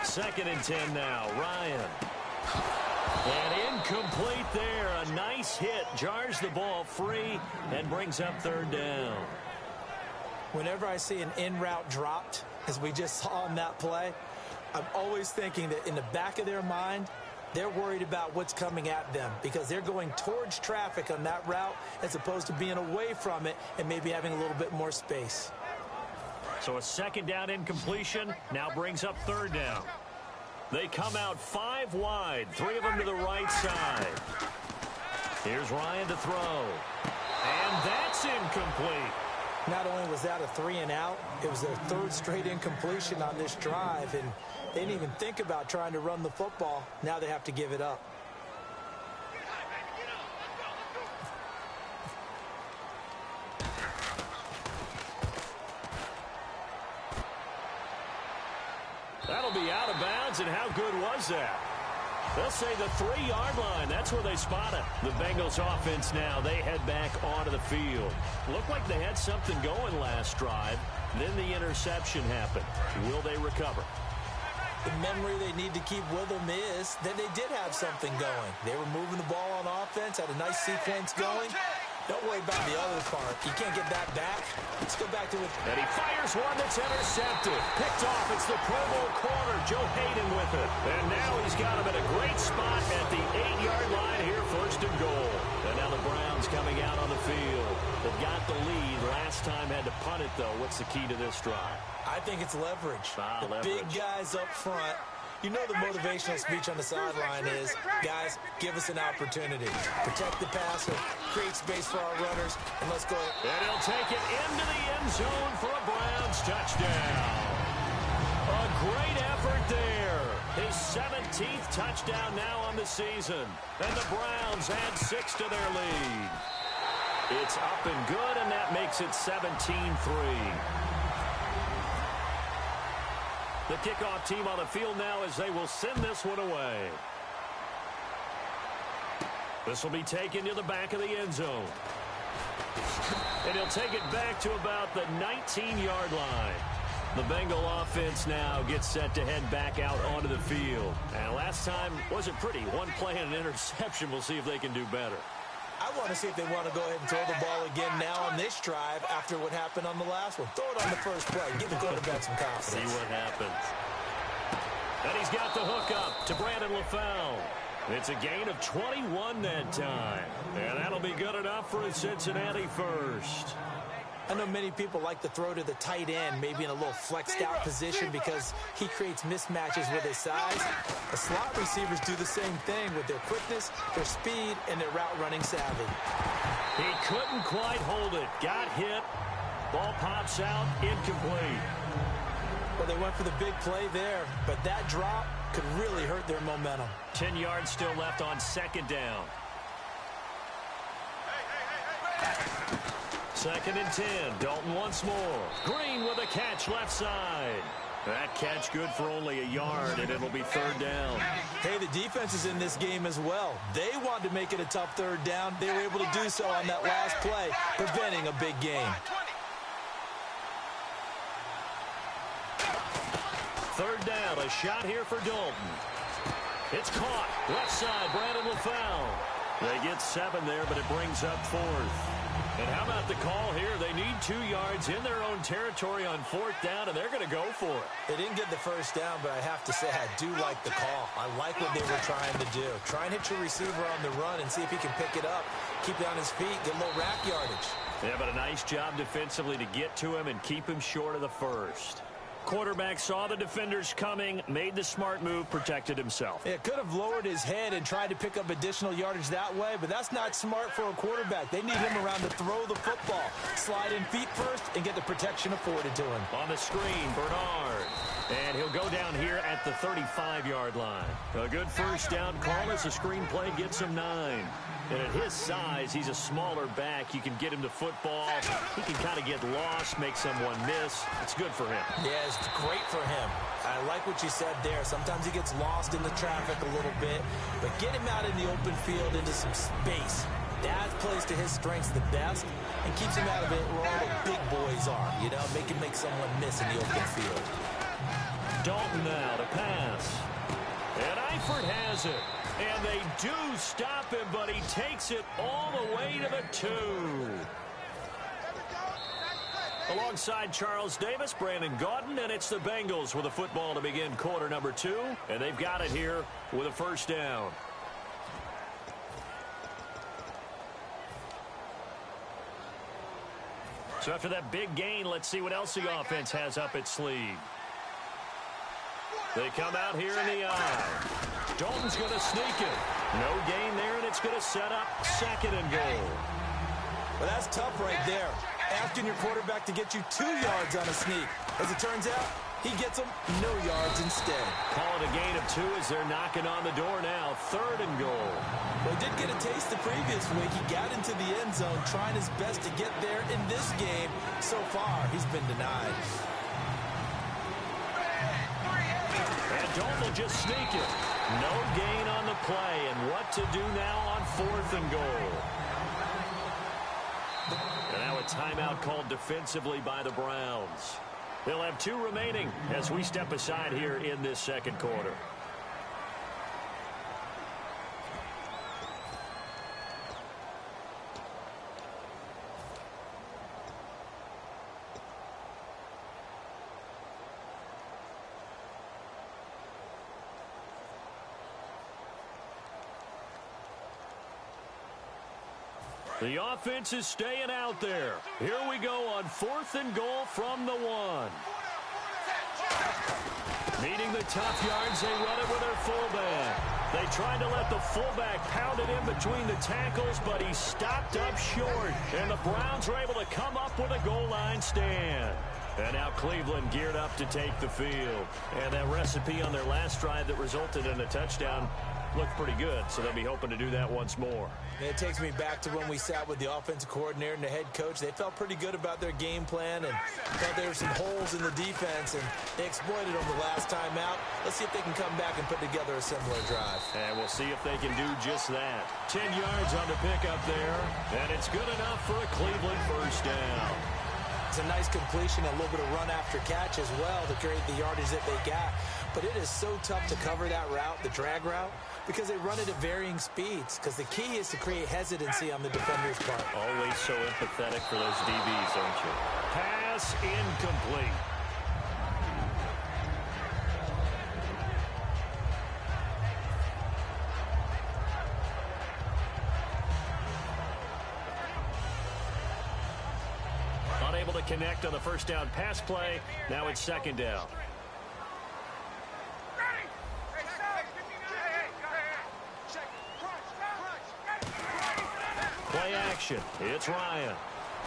Second and 10 now. Ryan. And incomplete there. A nice hit. Jars the ball free and brings up third down. Whenever I see an in-route dropped, as we just saw in that play, I'm always thinking that in the back of their mind, they're worried about what's coming at them because they're going towards traffic on that route as opposed to being away from it and maybe having a little bit more space. So a second down incompletion now brings up third down. They come out 5 wide, 3 of them to the right side. Here's Ryan to throw. And that's incomplete. Not only was that a 3 and out, it was their 3rd straight incompletion on this drive, and they didn't even think about trying to run the football. Now they have to give it up. That'll be out of bounds, and how good was that? They'll say the 3-yard line. That's where they spot it. The Bengals offense now, they head back onto the field. Looked like they had something going last drive. Then the interception happened. Will they recover? The memory they need to keep with them is that they did have something going. They were moving the ball on offense, had a nice sequence going. Don't worry about the other part. You can't get that back. Let's go back to it. And he fires one that's intercepted. Picked off. It's the Pro Bowl corner, Joe Hayden with it. And now he's got him at a great spot at the 8-yard line here, 1st and goal. And now the Browns coming out on the field. They've got the lead. Last time had to punt it, though. What's the key to this drive? I think it's leverage. Leverage. Big guys up front. You know the motivational speech on the sideline is, guys, give us an opportunity. Protect the passer, create space for our runners, and let's go. And he'll take it into the end zone for a Browns touchdown. A great effort there. His 17th touchdown now on the season. And the Browns add 6 to their lead. It's up and good, and that makes it 17-3. The kickoff team on the field now as they will send this one away. This will be taken to the back of the end zone. And he'll take it back to about the 19-yard line. The Bengal offense now gets set to head back out onto the field. And last time wasn't pretty. One play and an interception. We'll see if they can do better. I want to see if they want to go ahead and throw the ball again now on this drive after what happened on the last one. Throw it on the first play. Give the quarterback some confidence. See what happens. And he's got the hook up to Brandon LaFell. It's a gain of 21 that time. And that'll be good enough for a Cincinnati first. I know many people like to throw to the tight end, maybe in a little flexed out position because he creates mismatches with his size. The slot receivers do the same thing with their quickness, their speed, and their route running savvy. He couldn't quite hold it. Got hit. Ball pops out. Incomplete. Well, they went for the big play there, but that drop could really hurt their momentum. 10 yards still left on 2nd down. 2nd and 10. Dalton once more. Green with a catch left side. That catch good for only a yard, and it'll be 3rd down. Hey, the defense is in this game as well. They wanted to make it a tough 3rd down. They were able to do so on that last play, preventing a big gain. 3rd down, a shot here for Dalton. It's caught. Left side, Brandon LaFell. They get 7 there, but it brings up 4th. And how about the call here? They need 2 yards in their own territory on 4th down, and they're going to go for it. They didn't get the 1st down, but I have to say I do like the call. I like what they were trying to do. Try and hit your receiver on the run and see if he can pick it up, keep it on his feet, get a little rack yardage. Yeah, but a nice job defensively to get to him and keep him short of the 1st. Quarterback saw the defenders coming, made the smart move, protected himself. It could have lowered his head and tried to pick up additional yardage that way, but that's not smart for a quarterback. They need him around to throw the football. Slide in feet first and get the protection afforded to him. On the screen, Bernard. And he'll go down here at the 35-yard line. A good first down call as the screen play gets him 9. And at his size, he's a smaller back. You can get him to football. He can kind of get lost, make someone miss. It's good for him. Yeah, it's great for him. I like what you said there. Sometimes he gets lost in the traffic a little bit. But get him out in the open field into some space. That plays to his strengths the best and keeps him out of it where all the big boys are. You know, make someone miss in the open field. Dalton now to pass. And Eifert has it. And they do stop him, but he takes it all the way to the 2. Alongside Charles Davis, Brandon Gaudin, and it's the Bengals with a football to begin quarter number 2. And they've got it here with a first down. So after that big gain, let's see what else the offense has up its sleeve. They come out here in the eye. Dalton's going to sneak it. No gain there, and it's going to set up 2nd and goal. Well, that's tough right there. Asking your quarterback to get you 2 yards on a sneak. As it turns out, he gets them no yards instead. Call it a gain of 2 as they're knocking on the door now. 3rd and goal. Well, he did get a taste the previous week. He got into the end zone, trying his best to get there in this game. So far, he's been denied. And Dalton will just sneak it. No gain on the play. And what to do now on 4th and goal. And now a timeout called defensively by the Browns. They'll have 2 remaining as we step aside here in this second quarter. The offense is staying out there. Here we go on 4th and goal from the 1. Meeting the tough yards, they run it with their fullback. They tried to let the fullback pound it in between the tackles, but he stopped up short. And the Browns were able to come up with a goal line stand. And now Cleveland geared up to take the field. And that recipe on their last drive that resulted in a touchdown looked pretty good, so they'll be hoping to do that once more. It takes me back to when we sat with the offensive coordinator and the head coach. They felt pretty good about their game plan and thought there were some holes in the defense, and they exploited them the last time out. Let's see if they can come back and put together a similar drive. And we'll see if they can do just that. 10 yards on the pickup there, and it's good enough for a Cleveland first down. It's a nice completion, a little bit of run after catch as well to create the yardage that they got. But it is so tough to cover that route, the drag route, because they run it at varying speeds. Because the key is to create hesitancy on the defender's part. Always so empathetic for those DBs, aren't you? Pass incomplete. Unable to connect on the first down pass play. Now it's 2nd down. Play action. It's Ryan.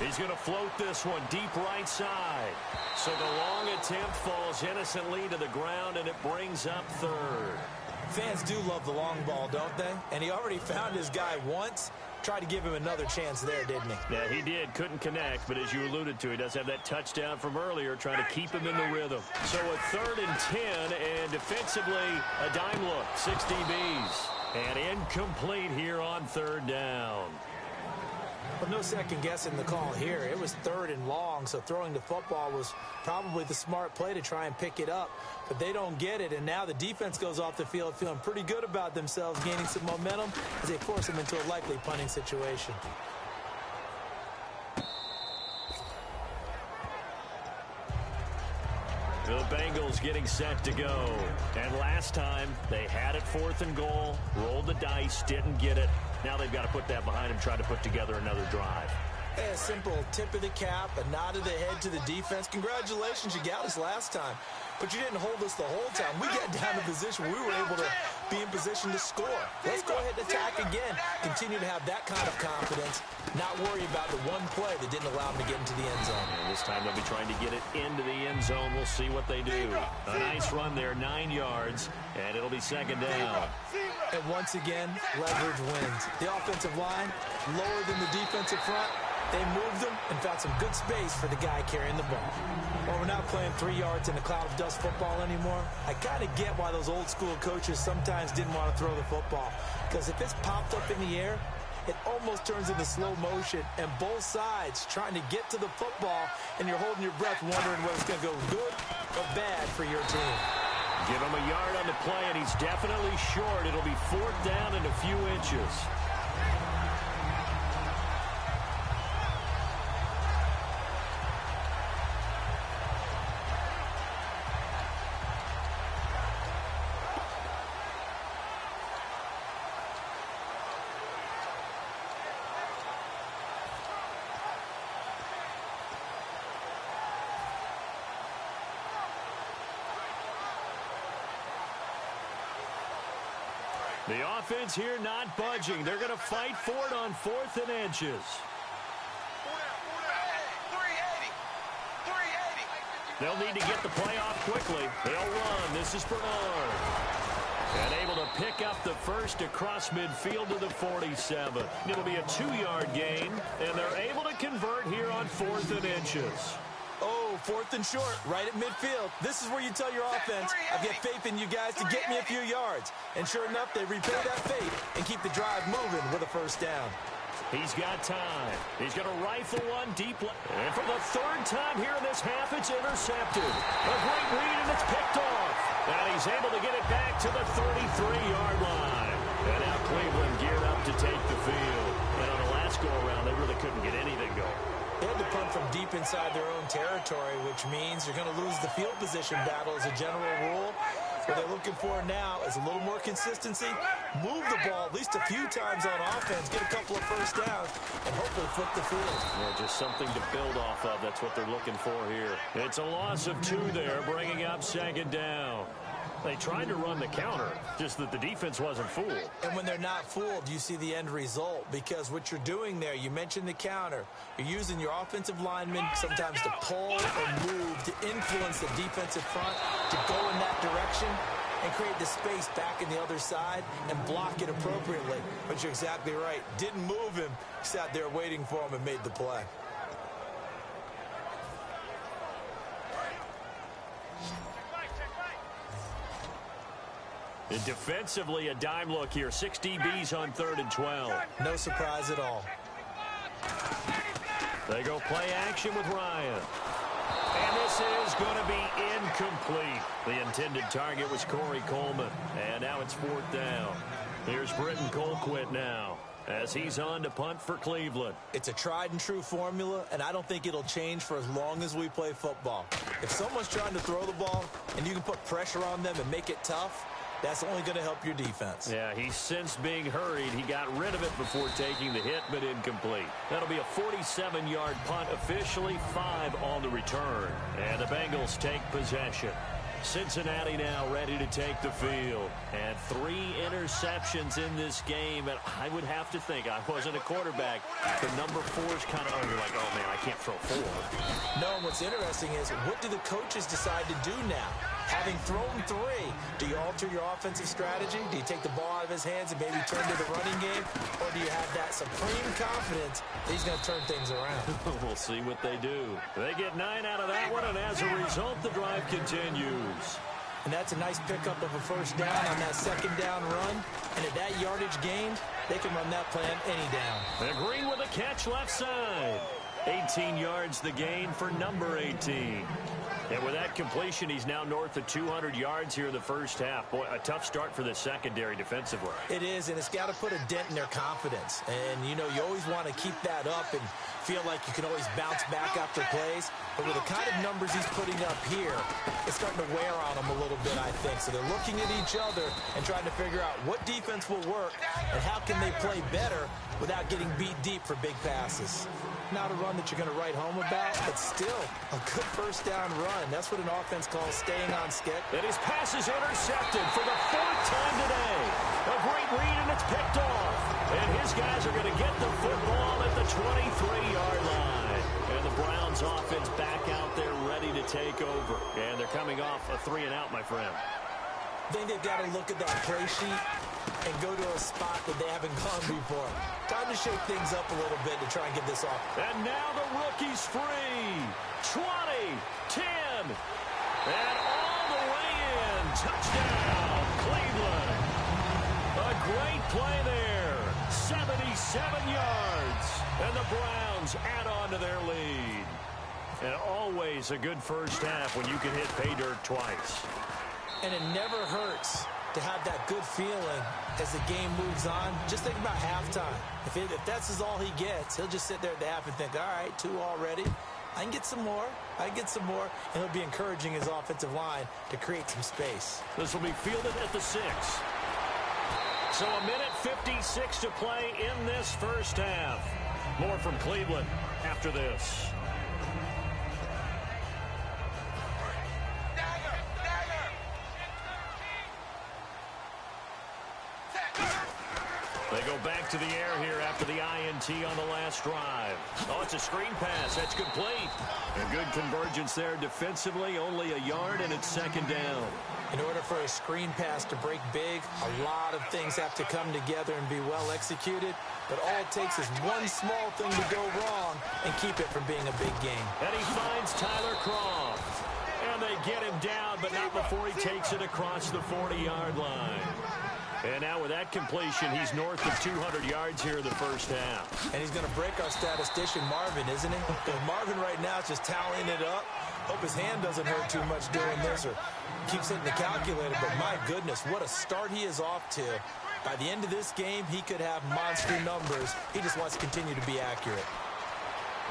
He's going to float this one deep right side. So the long attempt falls innocently to the ground, and it brings up 3rd. Fans do love the long ball, don't they? And he already found his guy once. Tried to give him another chance there, didn't he? Yeah, he did. Couldn't connect, but as you alluded to, he does have that touchdown from earlier, trying to keep him in the rhythm. So a 3rd and 10, and defensively, a dime look. 6 DBs. And incomplete here on 3rd down. Well, no second guessing the call here. It was 3rd and long, so throwing the football was probably the smart play to try and pick it up. But they don't get it, and now the defense goes off the field feeling pretty good about themselves, gaining some momentum as they force them into a likely punting situation. The Bengals getting set to go. And last time, they had it 4th and goal, rolled the dice, didn't get it. Now they've got to put that behind them, try to put together another drive. Hey, a simple tip of the cap, a nod of the head to the defense. Congratulations, you got us last time. But you didn't hold us the whole time. We got down to position. We were able to be in position to score. Let's go ahead and attack again. Continue to have that kind of confidence. Not worry about the one play that didn't allow them to get into the end zone. And this time they'll be trying to get it into the end zone. We'll see what they do. A nice run there, 9 yards, and it'll be second down. And once again, leverage wins. The offensive line, lower than the defensive front. They moved them and found some good space for the guy carrying the ball. Well, we're not playing 3 yards in a cloud of dust football anymore. I kind of get why those old school coaches sometimes didn't want to throw the football. Because if it's popped up in the air, it almost turns into slow motion, and both sides trying to get to the football, and you're holding your breath wondering whether it's going to go good or bad for your team. Give him a yard on the play, and he's definitely short. It'll be 4th down and a few inches. The offense here not budging. They're going to fight for it on 4th and inches. They'll need to get the play off quickly. They'll run. This is Bernard. And able to pick up the first across midfield to the 47. It'll be a 2-yard gain, and they're able to convert here on 4th and inches. Oh, 4th and short, right at midfield. This is where you tell your offense, I've got faith in you guys to get me a few yards. And sure enough, they repay that faith and keep the drive moving with a first down. He's got time. He's going to rifle one deep. And for the 3rd time here in this half, it's intercepted. A great read, and it's picked off. And he's able to get it back to the 33-yard line. And now Cleveland geared up to take the field. And on the last go-around, they really couldn't get anything going. They had to punt from deep inside their own territory, which means you're going to lose the field position battle as a general rule. What they're looking for now is a little more consistency, move the ball at least a few times on offense, get a couple of first downs, and hopefully flip the field. Yeah, just something to build off of. That's what they're looking for here. It's a loss of 2 there, bringing up 2nd down. They tried to run the counter, just that the defense wasn't fooled. And when they're not fooled, you see the end result, because what you're doing there, you mentioned the counter. You're using your offensive linemen sometimes to pull or move, to influence the defensive front, to go in that direction and create the space back in the other side and block it appropriately. But you're exactly right. Didn't move him, sat there waiting for him and made the play. And defensively, a dime look here. 6 DBs on 3rd and 12. No surprise at all. They go play action with Ryan. And this is going to be incomplete. The intended target was Corey Coleman. And now it's 4th down. Here's Britton Colquitt now, as he's on to punt for Cleveland. It's a tried and true formula, and I don't think it'll change for as long as we play football. If someone's trying to throw the ball and you can put pressure on them and make it tough, that's only going to help your defense. Yeah, he sensed being hurried. He got rid of it before taking the hit, but incomplete. That'll be a 47-yard punt, officially 5 on the return. And the Bengals take possession. Cincinnati now ready to take the field. And 3 interceptions in this game. And I would have to think, I wasn't a quarterback, the number 4 is kind of, you're like, oh, man, I can't throw 4. No, and what's interesting is, what do the coaches decide to do now? Having thrown 3, do you alter your offensive strategy? Do you take the ball out of his hands and maybe turn to the running game? Or do you have that supreme confidence that he's going to turn things around? We'll see what they do. They get 9 out of that one, and as a result, the drive continues. And that's a nice pickup of a first down on that 2nd down run. And at that yardage gained, they can run that play on any down. And Green with a catch left side. 18 yards the gain for number 18. And with that completion, he's now north of 200 yards here in the first half. Boy, a tough start for the secondary defensively. It is, and it's got to put a dent in their confidence. And, you know, you always want to keep that up and feel like you can always bounce back after plays. But with the kind of numbers he's putting up here, it's starting to wear on them a little bit, I think. So they're looking at each other and trying to figure out what defense will work and how can they play better without getting beat deep for big passes. Not a run that you're going to write home about, but still a good first down run. That's what an offense calls staying on schedule. And his pass is intercepted for the 4th time today. A great read, and it's picked off. And his guys are going to get the football at the 23-yard line. And the Browns offense back out there ready to take over. And they're coming off a 3-and-out, my friend. I think they've got to look at that play sheet and go to a spot that they haven't gone before. Time to shake things up a little bit to try and get this off. And now the rookie's free. 20, 10, and all the way in. Touchdown, Cleveland. A great play there. 77 yards. And the Browns add on to their lead. And always a good first half when you can hit pay dirt twice. And it never hurts to have that good feeling as the game moves on. Just think about halftime. If that's all he gets, he'll just sit there at the half and think, all right, 2 already. I can get some more. I can get some more. And he'll be encouraging his offensive line to create some space. This will be fielded at the 6. So a minute 56 to play in this first half. More from Cleveland after this. They go back to the air here after the INT on the last drive. Oh, it's a screen pass. That's complete. A good convergence there defensively. Only a yard, and it's 2nd down. In order for a screen pass to break big, a lot of things have to come together and be well executed. But all it takes is one small thing to go wrong and keep it from being a big game. And he finds Tyler Croft. And they get him down, but not before he takes it across the 40-yard line. And now with that completion, he's north of 200 yards here in the first half. And he's going to break our statistician, Marvin, isn't he? Because Marvin right now is just tallying it up. Hope his hand doesn't hurt too much doing this or keeps hitting the calculator. But my goodness, what a start he is off to. By the end of this game, he could have monster numbers. He just wants to continue to be accurate.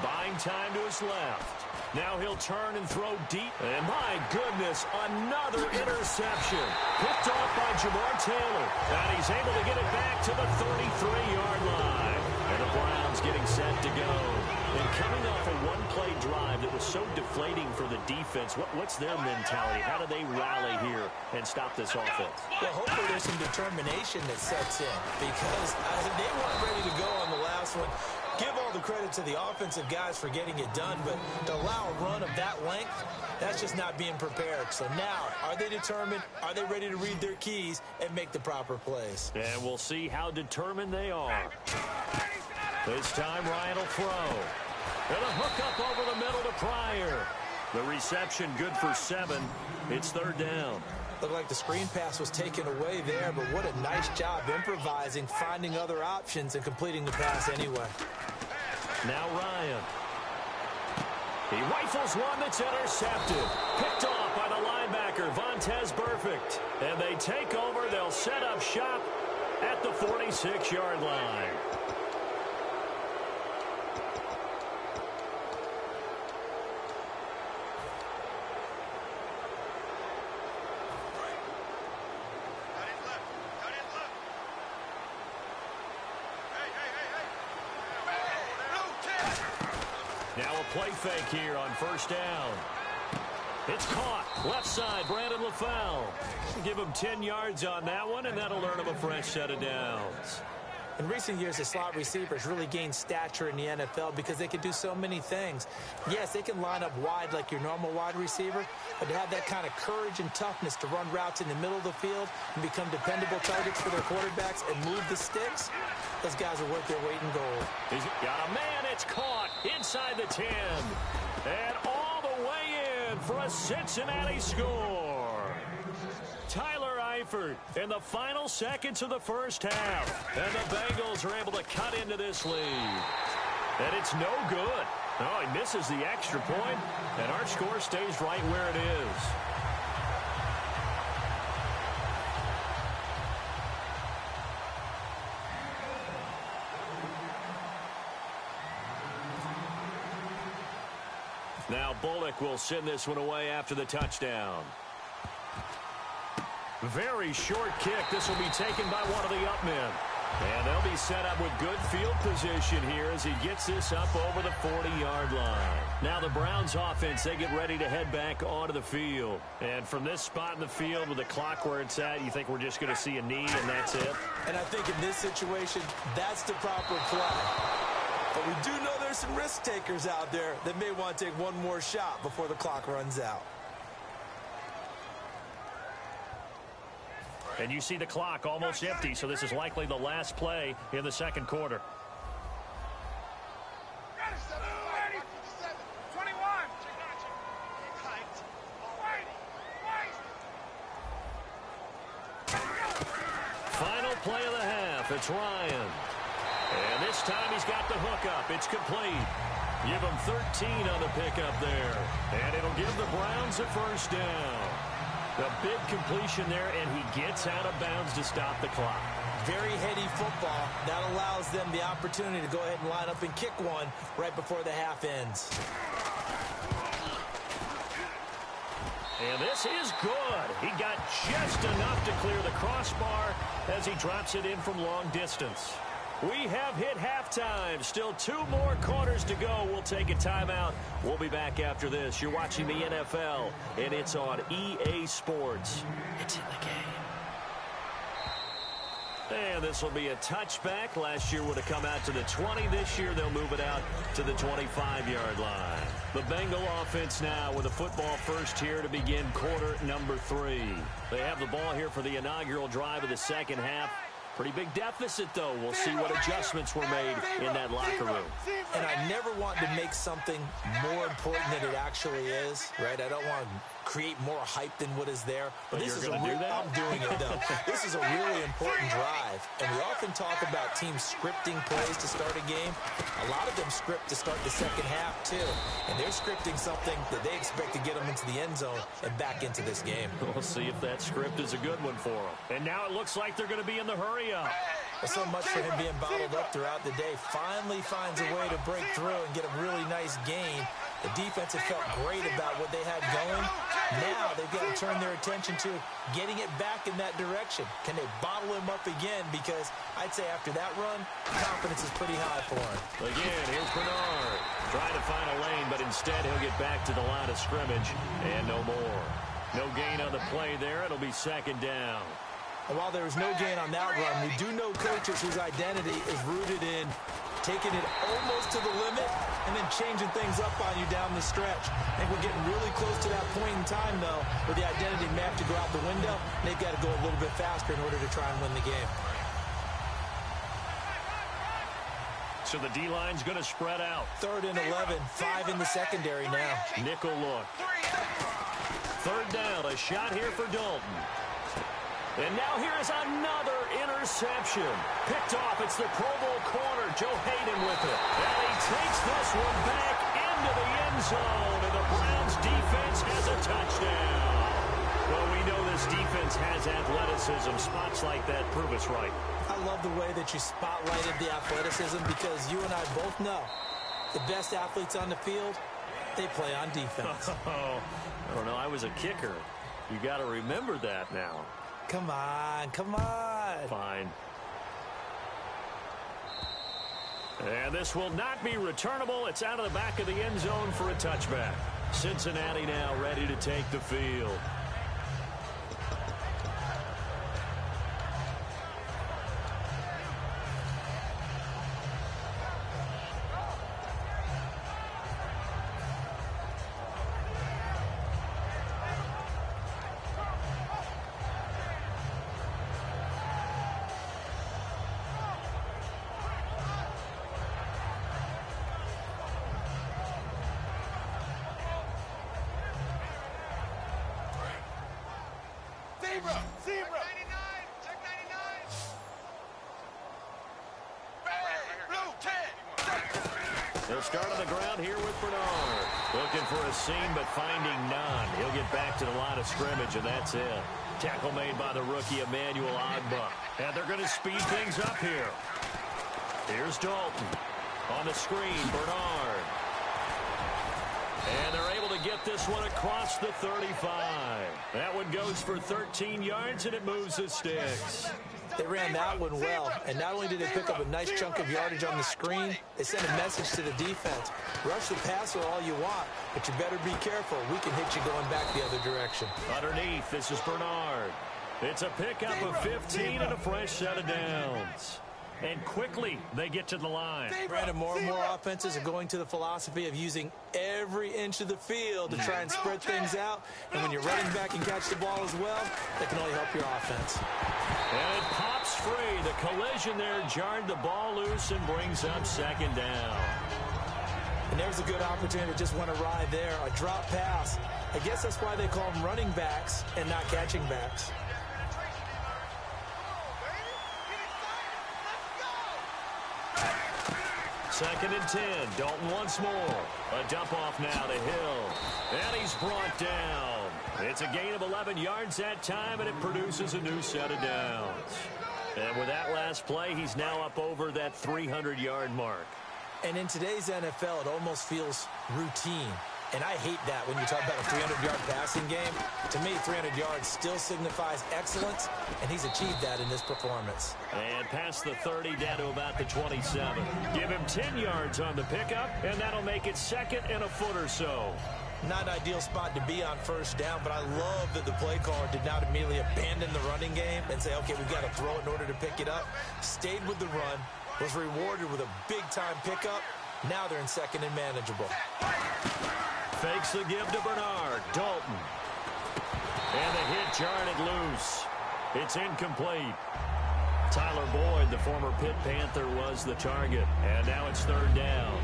Buying time to his left. Now he'll turn and throw deep. And my goodness, another interception. Picked off by Jamar Taylor. And he's able to get it back to the 33-yard line. And the Browns getting set to go. And coming off a one-play drive that was so deflating for the defense, what's their mentality? How do they rally here and stop this offense? Well, hopefully there's some determination that sets in. Because they weren't ready to go on the last one. Give all the credit to the offensive guys for getting it done, but to allow a run of that length, that's just not being prepared. So now, are they determined? Are they ready to read their keys and make the proper plays? And we'll see how determined they are. This time, Ryan will throw. And a hook up over the middle to Pryor. The reception good for 7. It's 3rd down. Looked like the screen pass was taken away there, but what a nice job improvising, finding other options, and completing the pass anyway. Now Ryan. He rifles one that's intercepted. Picked off by the linebacker, Vontaze Burfict. And they take over. They'll set up shop at the 46-yard line. Now a play fake here on 1st down. It's caught. Left side, Brandon LaFell. Give him 10 yards on that one, and that'll earn him a fresh set of downs. In recent years, the slot receivers really gained stature in the NFL because they can do so many things. Yes, they can line up wide like your normal wide receiver, but to have that kind of courage and toughness to run routes in the middle of the field and become dependable targets for their quarterbacks and move the sticks, those guys are worth their weight in gold. He's got a man. It's caught inside the 10. And all the way in for a Cincinnati score. Tyler Eifert in the final seconds of the first half. And the Bengals are able to cut into this lead. And it's no good. Oh, he misses the extra point, and our score stays right where it is. Now Bullock will send this one away after the touchdown. Very short kick. This will be taken by one of the up men. And they'll be set up with good field position here as he gets this up over the 40-yard line. Now the Browns offense, they get ready to head back onto the field. And from this spot in the field with the clock where it's at, you think we're just going to see a knee and that's it? And I think in this situation, that's the proper play. But we do know there's some risk takers out there that may want to take one more shot before the clock runs out. And you see the clock almost empty, so this is likely the last play in the second quarter. Final play of the half. It's Ryan. And this time he's got the hook up. It's complete. Give him 13 on the pickup there. And it'll give the Browns a first down. The big completion there, and he gets out of bounds to stop the clock. Very heady football. That allows them the opportunity to go ahead and line up and kick one right before the half ends. And this is good. He got just enough to clear the crossbar as he drops it in from long distance. We have hit halftime. Still 2 more quarters to go. We'll take a timeout. We'll be back after this. You're watching the NFL, and it's on EA Sports. It's in the game. And this will be a touchback. Last year would have come out to the 20. This year they'll move it out to the 25-yard line. The Bengal offense now with a football first here to begin quarter number 3. They have the ball here for the inaugural drive of the second half. Pretty big deficit, though. We'll see what adjustments were made in that locker room. And I never want to make something more important than it actually is, right? I don't want to create more hype than what is there. But this you're going to do that? I'm doing it, though. This is a really important drive. And we often talk about teams scripting plays to start a game. A lot of them script to start the second half, too. And they're scripting something that they expect to get them into the end zone and back into this game. We'll see if that script is a good one for them. And now it looks like they're going to be in the hurry up. Well, so much for him being bottled up throughout the day. Finally finds a way to break through and get a really nice gain. The defense had felt great about what they had going. Now they've got to turn their attention to getting it back in that direction. Can they bottle him up again? Because I'd say after that run, confidence is pretty high for him. Again, here's Bernard. Trying to find a lane, but instead he'll get back to the line of scrimmage. And no more. No gain on the play there. It'll be second down. And while there is no gain on that run, we do know coaches whose identity is rooted in taking it almost to the limit and then changing things up on you down the stretch. I think we're getting really close to that point in time, though, where the identity may have to go out the window, and they've got to go a little bit faster in order to try and win the game. So the D-line's going to spread out. 3rd and 11, 5 in the secondary now. Nickel look. 3rd down, a shot here for Dalton. And now here is another interception. Picked off. It's the Pro Bowl corner, Joe Hayden with it. And he takes this one back into the end zone. And the Browns defense has a touchdown. Well, we know this defense has athleticism. Spots like that prove us right. I love the way that you spotlighted the athleticism because you and I both know the best athletes on the field, they play on defense. Oh, I don't know. I was a kicker. You got to remember that now. Come on, come on. Fine. And this will not be returnable. It's out of the back of the end zone for a touchback. Cincinnati now ready to take the field. Zebra! Check 99! Blue 10! He'll start on the ground here with Bernard. Looking for a seam, but finding none. He'll get back to the line of scrimmage, and that's it. Tackle made by the rookie Emmanuel Ogbah. And they're going to speed things up here. Here's Dalton. On the screen, Bernard. And they're able to get this one across the 35. That one goes for 13 yards, and it moves the sticks. They ran that one well, and not only did they pick up a nice chunk of yardage on the screen, they sent a message to the defense. Rush the passer all you want, but you better be careful. We can hit you going back the other direction. Underneath, this is Bernard. It's a pickup of 15 and a fresh set of downs. And quickly, they get to the line. Brandon, more and more offenses are going to the philosophy of using every inch of the field to try and spread things out. And when you're running back and catch the ball as well, that can only help your offense. And it pops free. The collision there jarred the ball loose and brings up second down. And there's a good opportunity to just want to ride there. A drop pass. I guess that's why they call them running backs and not catching backs. Second and 10. Dalton once more. A dump off now to Hill. And he's brought down. It's a gain of 11 yards that time, and it produces a new set of downs. And with that last play, he's now up over that 300-yard mark. And in today's NFL, it almost feels routine. And I hate that when you talk about a 300-yard passing game. To me, 300 yards still signifies excellence, and he's achieved that in this performance. And past the 30 down to about the 27. Give him 10 yards on the pickup, and that'll make it second and a foot or so. Not an ideal spot to be on first down, but I love that the play caller did not immediately abandon the running game and say, okay, we've got to throw it in order to pick it up. Stayed with the run, was rewarded with a big-time pickup. Now they're in second and manageable. Fakes the give to Bernard. Dalton. And the hit jarred it loose. It's incomplete. Tyler Boyd, the former Pitt Panther, was the target. And now it's third down.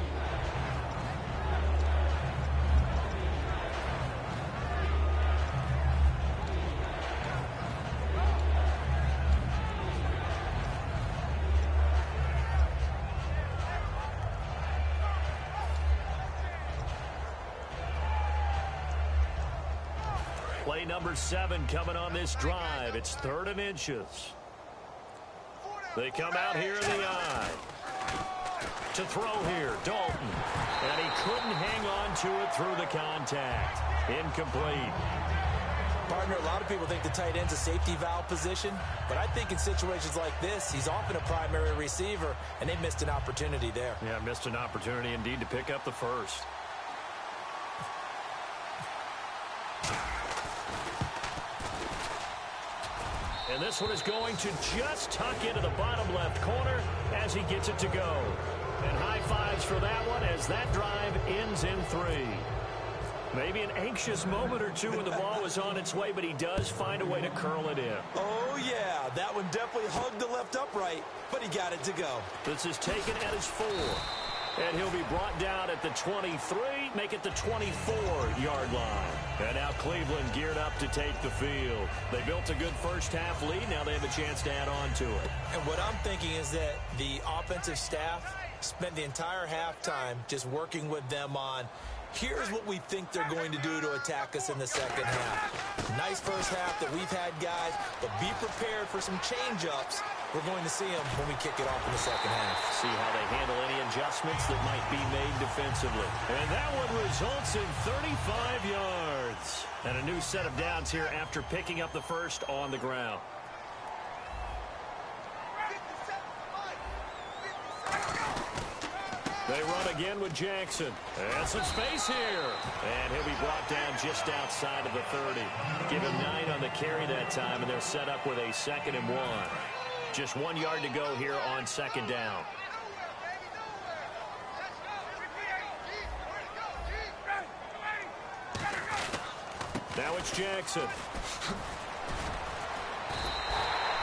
Play number 7 coming on this drive. It's 3rd and inches. They come out here in the eye. To throw here, Dalton. And he couldn't hang on to it through the contact. Incomplete. Partner, a lot of people think the tight end's a safety valve position, but I think in situations like this, he's often a primary receiver, and they missed an opportunity there. Yeah, missed an opportunity indeed to pick up the first. And this one is going to just tuck into the bottom left corner as he gets it to go. And high fives for that one as that drive ends in 3. Maybe an anxious moment or two when the ball was on its way, but he does find a way to curl it in. Oh, yeah. That one definitely hugged the left upright, but he got it to go. This is taken at his 4. And he'll be brought down at the 23, make it the 24-yard line. And now Cleveland geared up to take the field. They built a good first-half lead. Now they have a chance to add on to it. And what I'm thinking is that the offensive staff spent the entire halftime just working with them on, here's what we think they're going to do to attack us in the second half. Nice first half that we've had, guys, but be prepared for some change-ups. We're going to see them when we kick it off in the second half. See how they handle any adjustments that might be made defensively. And that one results in 35 yards. And a new set of downs here after picking up the first on the ground. They run again with Jackson. And some space here. And he'll be brought down just outside of the 30. Give him 9 on the carry that time, and they're set up with a 2nd and 1. Just 1 yard to go here on second down. Now it's Jackson.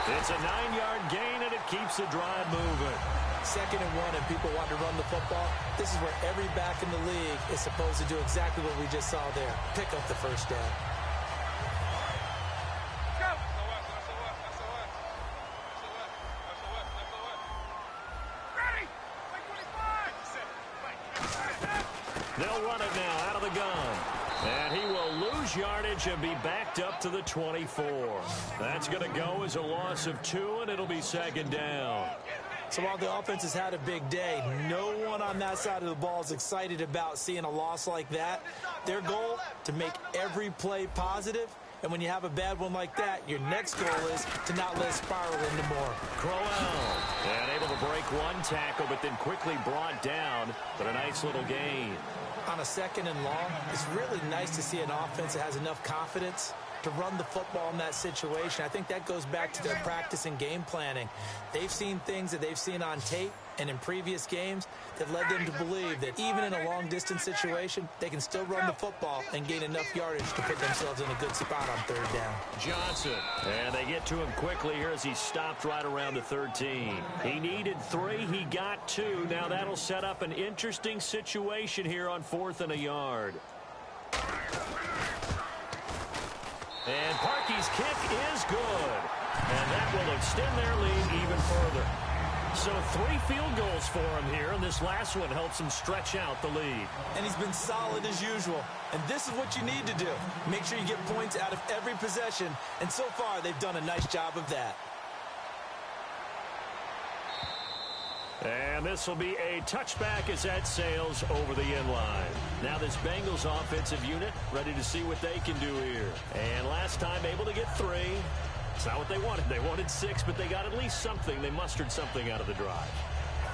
It's a 9-yard gain, and it keeps the drive moving. 2nd and 1, and people want to run the football. This is where every back in the league is supposed to do exactly what we just saw there. Pick up the first down. They'll run it now out of the gun. And he will lose yardage and be backed up to the 24. That's going to go as a loss of 2, and it'll be 2nd down. So while the offense has had a big day, no one on that side of the ball is excited about seeing a loss like that. Their goal, to make every play positive. And when you have a bad one like that, your next goal is to not let it spiral into more. Crowell, and able to break one tackle, but then quickly brought down. But a nice little gain. On a 2nd and long, it's really nice to see an offense that has enough confidence to run the football in that situation. I think that goes back to their practice and game planning. They've seen things that they've seen on tape and in previous games that led them to believe that even in a long-distance situation, they can still run the football and gain enough yardage to put themselves in a good spot on 3rd down. Johnson, and they get to him quickly here as he stopped right around the 13. He needed 3, he got 2. Now that'll set up an interesting situation here on 4th and a yard. And Parkey's kick is good. And that will extend their lead even further. So 3 field goals for him here, and this last one helps him stretch out the lead. And he's been solid as usual. And this is what you need to do. Make sure you get points out of every possession. And so far, they've done a nice job of that. And this will be a touchback as that sails over the end line. Now this Bengals offensive unit ready to see what they can do here. And last time able to get 3. It's not what they wanted. They wanted 6, but they got at least something. They mustered something out of the drive.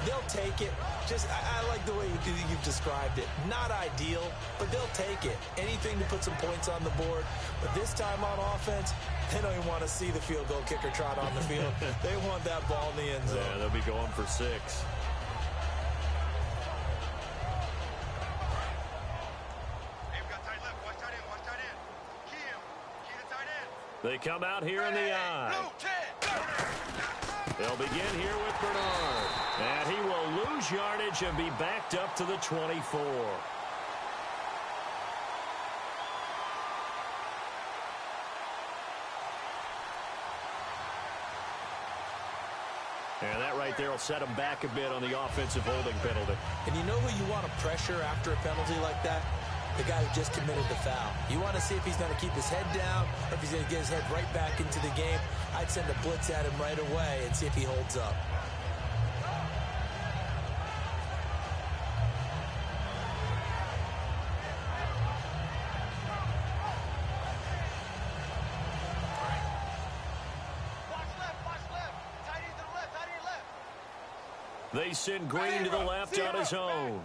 They'll take it. I like the way you've described it. Not ideal, but they'll take it. Anything to put some points on the board. But this time on offense, they don't even want to see the field goal kicker trot on the field. They want that ball in the end zone. Yeah, they'll be going for 6. They come out here in the eye. They'll begin here with Bernard. And he will lose yardage and be backed up to the 24. And that right there will set him back a bit on the offensive holding penalty. And you know who you want to pressure after a penalty like that? The guy who just committed the foul. You want to see if he's going to keep his head down or if he's going to get his head right back into the game. I'd send a blitz at him right away and see if he holds up. They send Green to the left on his own.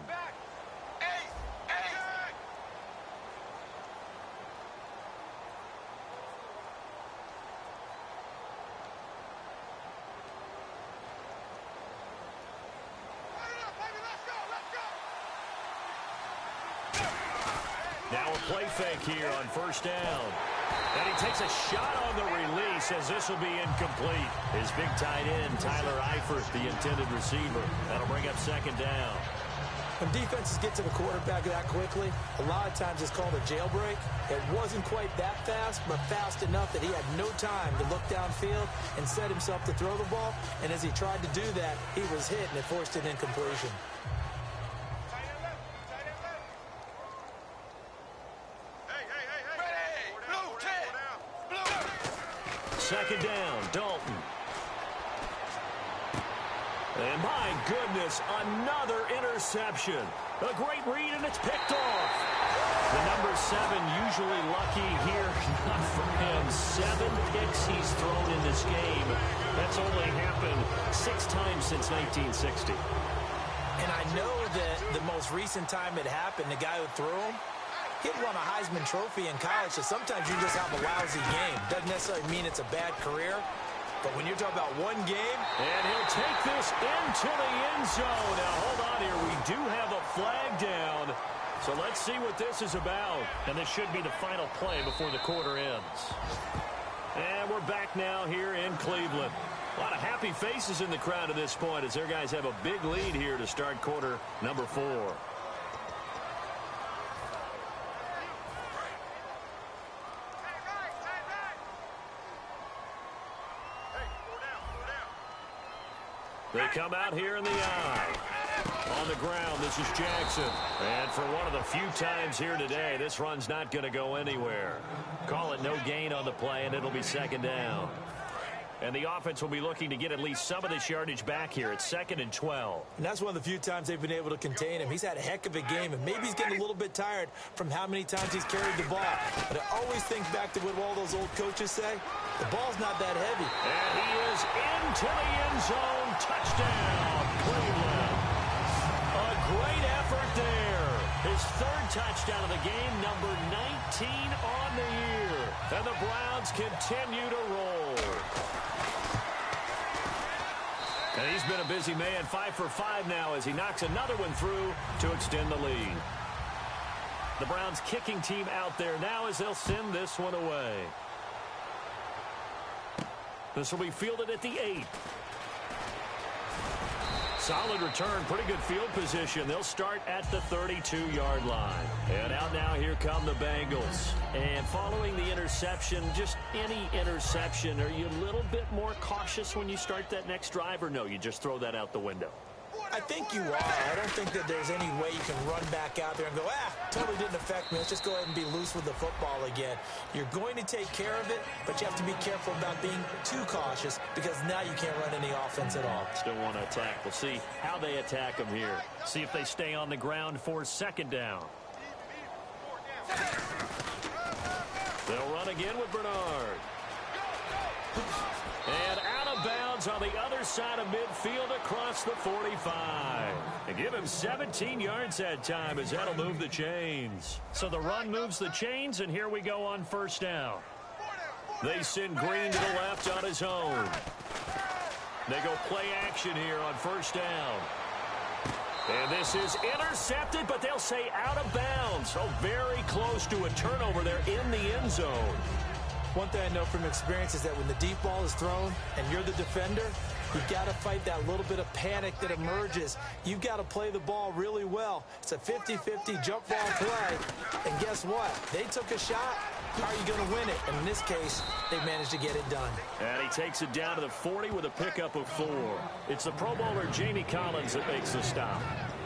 Now a play fake here on 1st down. And he takes a shot on the release as this will be incomplete. His big tight end, Tyler Eifert, the intended receiver. That'll bring up 2nd down. When defenses get to the quarterback that quickly, a lot of times it's called a jailbreak. It wasn't quite that fast, but fast enough that he had no time to look downfield and set himself to throw the ball. And as he tried to do that, he was hit and it forced an incompletion. 2nd down, Dalton. And my goodness, another interception. A great read, and it's picked off. The number 7 usually lucky here. Not for him. 7 picks he's thrown in this game. That's only happened 6 times since 1960. And I know that the most recent time it happened, the guy who threw him, he won a Heisman Trophy in college, so sometimes you just have a lousy game. Doesn't necessarily mean it's a bad career, but when you're talking about one game. And he'll take this into the end zone. Now, hold on here. We do have a flag down, so let's see what this is about. And this should be the final play before the quarter ends. And we're back now here in Cleveland. A lot of happy faces in the crowd at this point as their guys have a big lead here to start quarter number 4. They come out here in the eye. On the ground, this is Jackson. And for one of the few times here today, this run's not going to go anywhere. Call it no gain on the play, and it'll be 2nd down. And the offense will be looking to get at least some of this yardage back here. It's 2nd and 12. And that's one of the few times they've been able to contain him. He's had a heck of a game, and maybe he's getting a little bit tired from how many times he's carried the ball. But I always think back to what all those old coaches say. The ball's not that heavy. And he is into the end zone. Touchdown, Cleveland. A great effort there. His 3rd touchdown of the game, number 19 on the year. And the Browns continue to roll. And he's been a busy man, 5 for 5 now as he knocks another one through to extend the lead. The Browns kicking team out there now as they'll send this one away. This will be fielded at the 8. Solid return, pretty good field position. They'll start at the 32-yard line. And out now, here come the Bengals. And following the interception, just any interception, are you a little bit more cautious when you start that next drive, or no, you just throw that out the window? I think you are. I don't think that there's any way you can run back out there and go, totally didn't affect me. Let's just go ahead and be loose with the football again. You're going to take care of it, but you have to be careful about being too cautious because now you can't run any offense at all. Still want to attack. We'll see how they attack them here. See if they stay on the ground for 2nd down. They'll run again with Bernard. And out of bounds on the other side of midfield across the 45. And give him 17 yards that time as that'll move the chains. So the run moves the chains, and here we go on 1st down. They send Green to the left on his own. They go play action here on 1st down. And this is intercepted, but they'll say out of bounds. So very close to a turnover there in the end zone. One thing I know from experience is that when the deep ball is thrown and you're the defender, you've got to fight that little bit of panic that emerges. You've got to play the ball really well. It's a 50-50 jump ball play. And guess what? They took a shot. How are you going to win it? And in this case, they managed to get it done. And he takes it down to the 40 with a pickup of 4. It's the Pro Bowler Jamie Collins that makes the stop.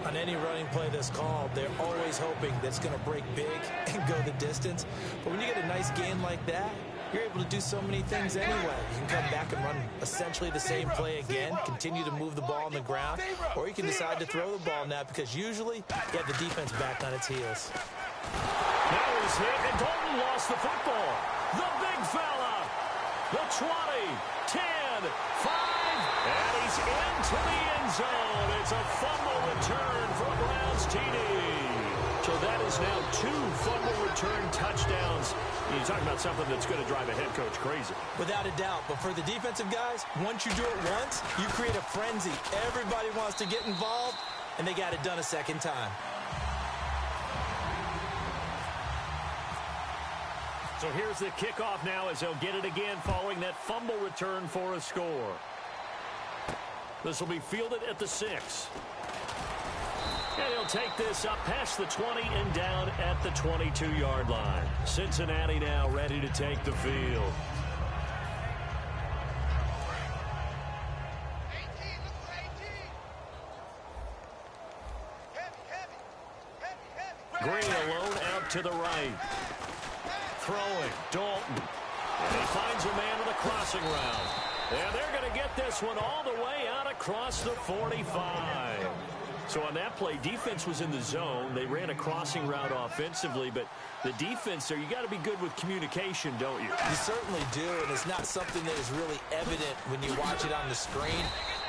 On any running play that's called, they're always hoping that it's going to break big and go the distance. But when you get a nice gain like that, you're able to do so many things anyway. You can come back and run essentially the same play again, continue to move the ball on the ground, or you can decide to throw the ball now because usually you have the defense back on its heels. Now he's hit, and Dalton lost the football. The big fella. The 20, 10, 5, and he's into the end zone. It's a fumble return for a Browns TD. So that is now 2 fumble return touchdowns. You're talking about something that's going to drive a head coach crazy. Without a doubt. But for the defensive guys, once you do it once, you create a frenzy. Everybody wants to get involved, and they got it done a 2nd time. So here's the kickoff now as they'll get it again following that fumble return for a score. This will be fielded at the 6. And he'll take this up past the 20 and down at the 22-yard line. Cincinnati now ready to take the field. Green alone out to the right. Throwing, Dalton. And he finds a man with a crossing route. And they're going to get this one all the way out across the 45. So on that play, defense was in the zone. They ran a crossing route offensively, but the defense there, you got to be good with communication, don't you? You certainly do, and it's not something that is really evident when you watch it on the screen.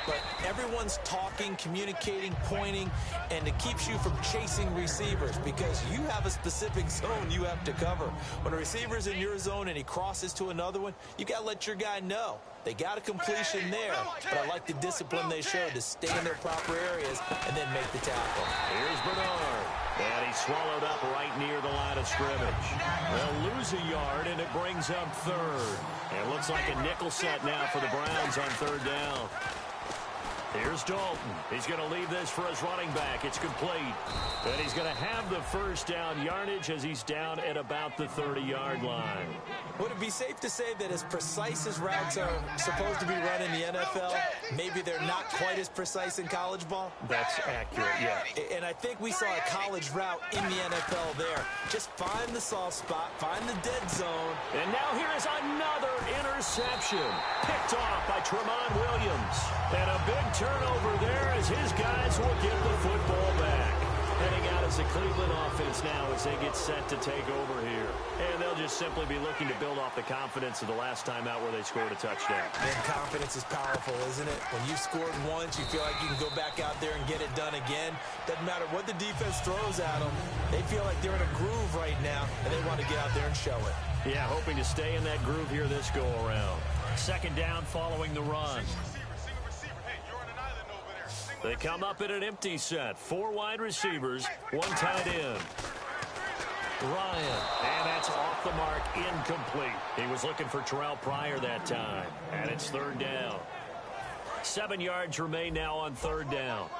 But everyone's talking, communicating, pointing, and it keeps you from chasing receivers because you have a specific zone you have to cover. When a receiver's in your zone and he crosses to another one, you got to let your guy know. They got a completion there, but I like the discipline they showed to stay in their proper areas and then make the tackle. Here's Bernard. And he's swallowed up right near the line of scrimmage. They'll lose a yard, and it brings up 3rd. And it looks like a nickel set now for the Browns on 3rd down. Here's Dalton. He's going to leave this for his running back. It's complete. And he's going to have the first down yardage as he's down at about the 30-yard line. Would it be safe to say that as precise as routes are supposed to be run in the NFL, maybe they're not quite as precise in college ball? That's accurate, yeah. And I think we saw a college route in the NFL there. Just find the soft spot, find the dead zone. And now here is another interception. Picked off by Tramon Williams. And a big turnover there as his guys will get the football back. Heading out as the Cleveland offense now as they get set to take over here. And they'll just simply be looking to build off the confidence of the last time out where they scored a touchdown. And confidence is powerful, isn't it? When you've scored once, you feel like you can go back out there and get it done again. Doesn't matter what the defense throws at them. They feel like they're in a groove right now, and they want to get out there and show it. Yeah, hoping to stay in that groove here this go-around. Second down following the run. They come up in an empty set. 4 wide receivers, 1 tight end. Ryan, and that's off the mark, incomplete. He was looking for Terrell Pryor that time, and it's third down. 7 yards remain now on third down.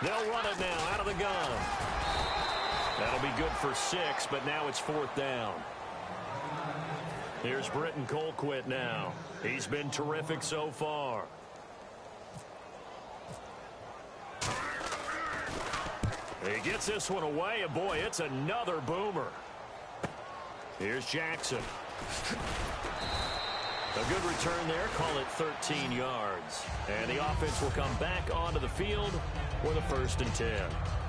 They'll run it now out of the gun. That'll be good for 6, but now it's fourth down. Here's Britton Colquitt now. He's been terrific so far. He gets this one away, and boy, it's another boomer. Here's Jackson. A good return there, call it 13 yards. And the offense will come back onto the field with a 1st and 10.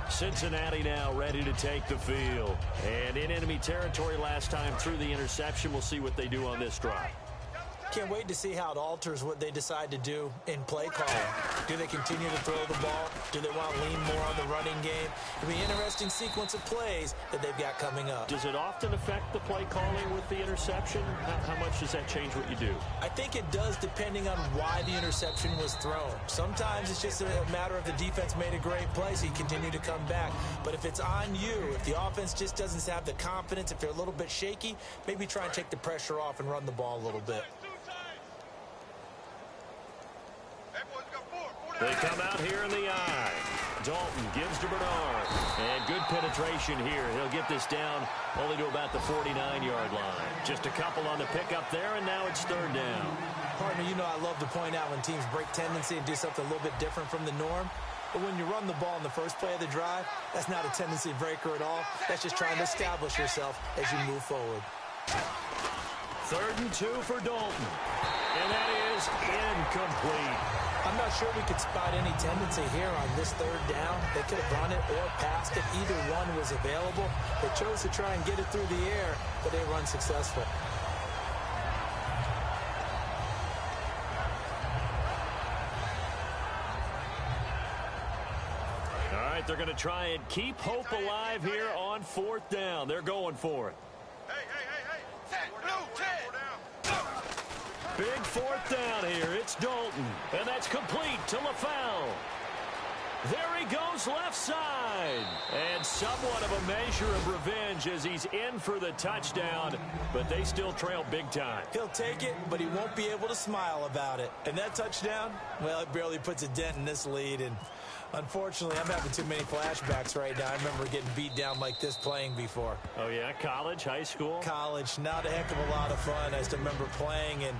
Cincinnati now ready to take the field. And in enemy territory last time through the interception. We'll see what they do on this drive. Can't wait to see how it alters what they decide to do in play calling. Do they continue to throw the ball? Do they want to lean more on the running game? It'll be an interesting sequence of plays that they've got coming up. Does it often affect the play calling with the interception? How much does that change what you do? I think it does depending on why the interception was thrown. Sometimes it's just a matter of the defense made a great play, so you continue to come back. But if it's on you, if the offense just doesn't have the confidence, if they're a little bit shaky, maybe try and take the pressure off and run the ball a little bit. They come out here in the eye. Dalton gives to Bernard. And good penetration here. He'll get this down only to about the 49-yard line. Just a couple on the pickup there, and now it's third down. Partner, you know I love to point out when teams break tendency and do something a little bit different from the norm. But when you run the ball in the first play of the drive, that's not a tendency breaker at all. That's just trying to establish yourself as you move forward. 3rd and 2 for Dalton. And that is incomplete. I'm not sure we could spot any tendency here on this third down. They could have run it or passed it. Either one was available. They chose to try and get it through the air, but they run successful. All right, they're going to try and keep hope alive here on 4th down. They're going for it. Big 4th down here. It's Dalton. And that's complete to LaFell. There he goes left side. And somewhat of a measure of revenge as he's in for the touchdown. But they still trail big time. He'll take it, but he won't be able to smile about it. And that touchdown, well, it barely puts a dent in this lead. And unfortunately, I'm having too many flashbacks right now. I remember getting beat down like this playing before. Oh, yeah? College, high school? College. Not a heck of a lot of fun. I still remember playing and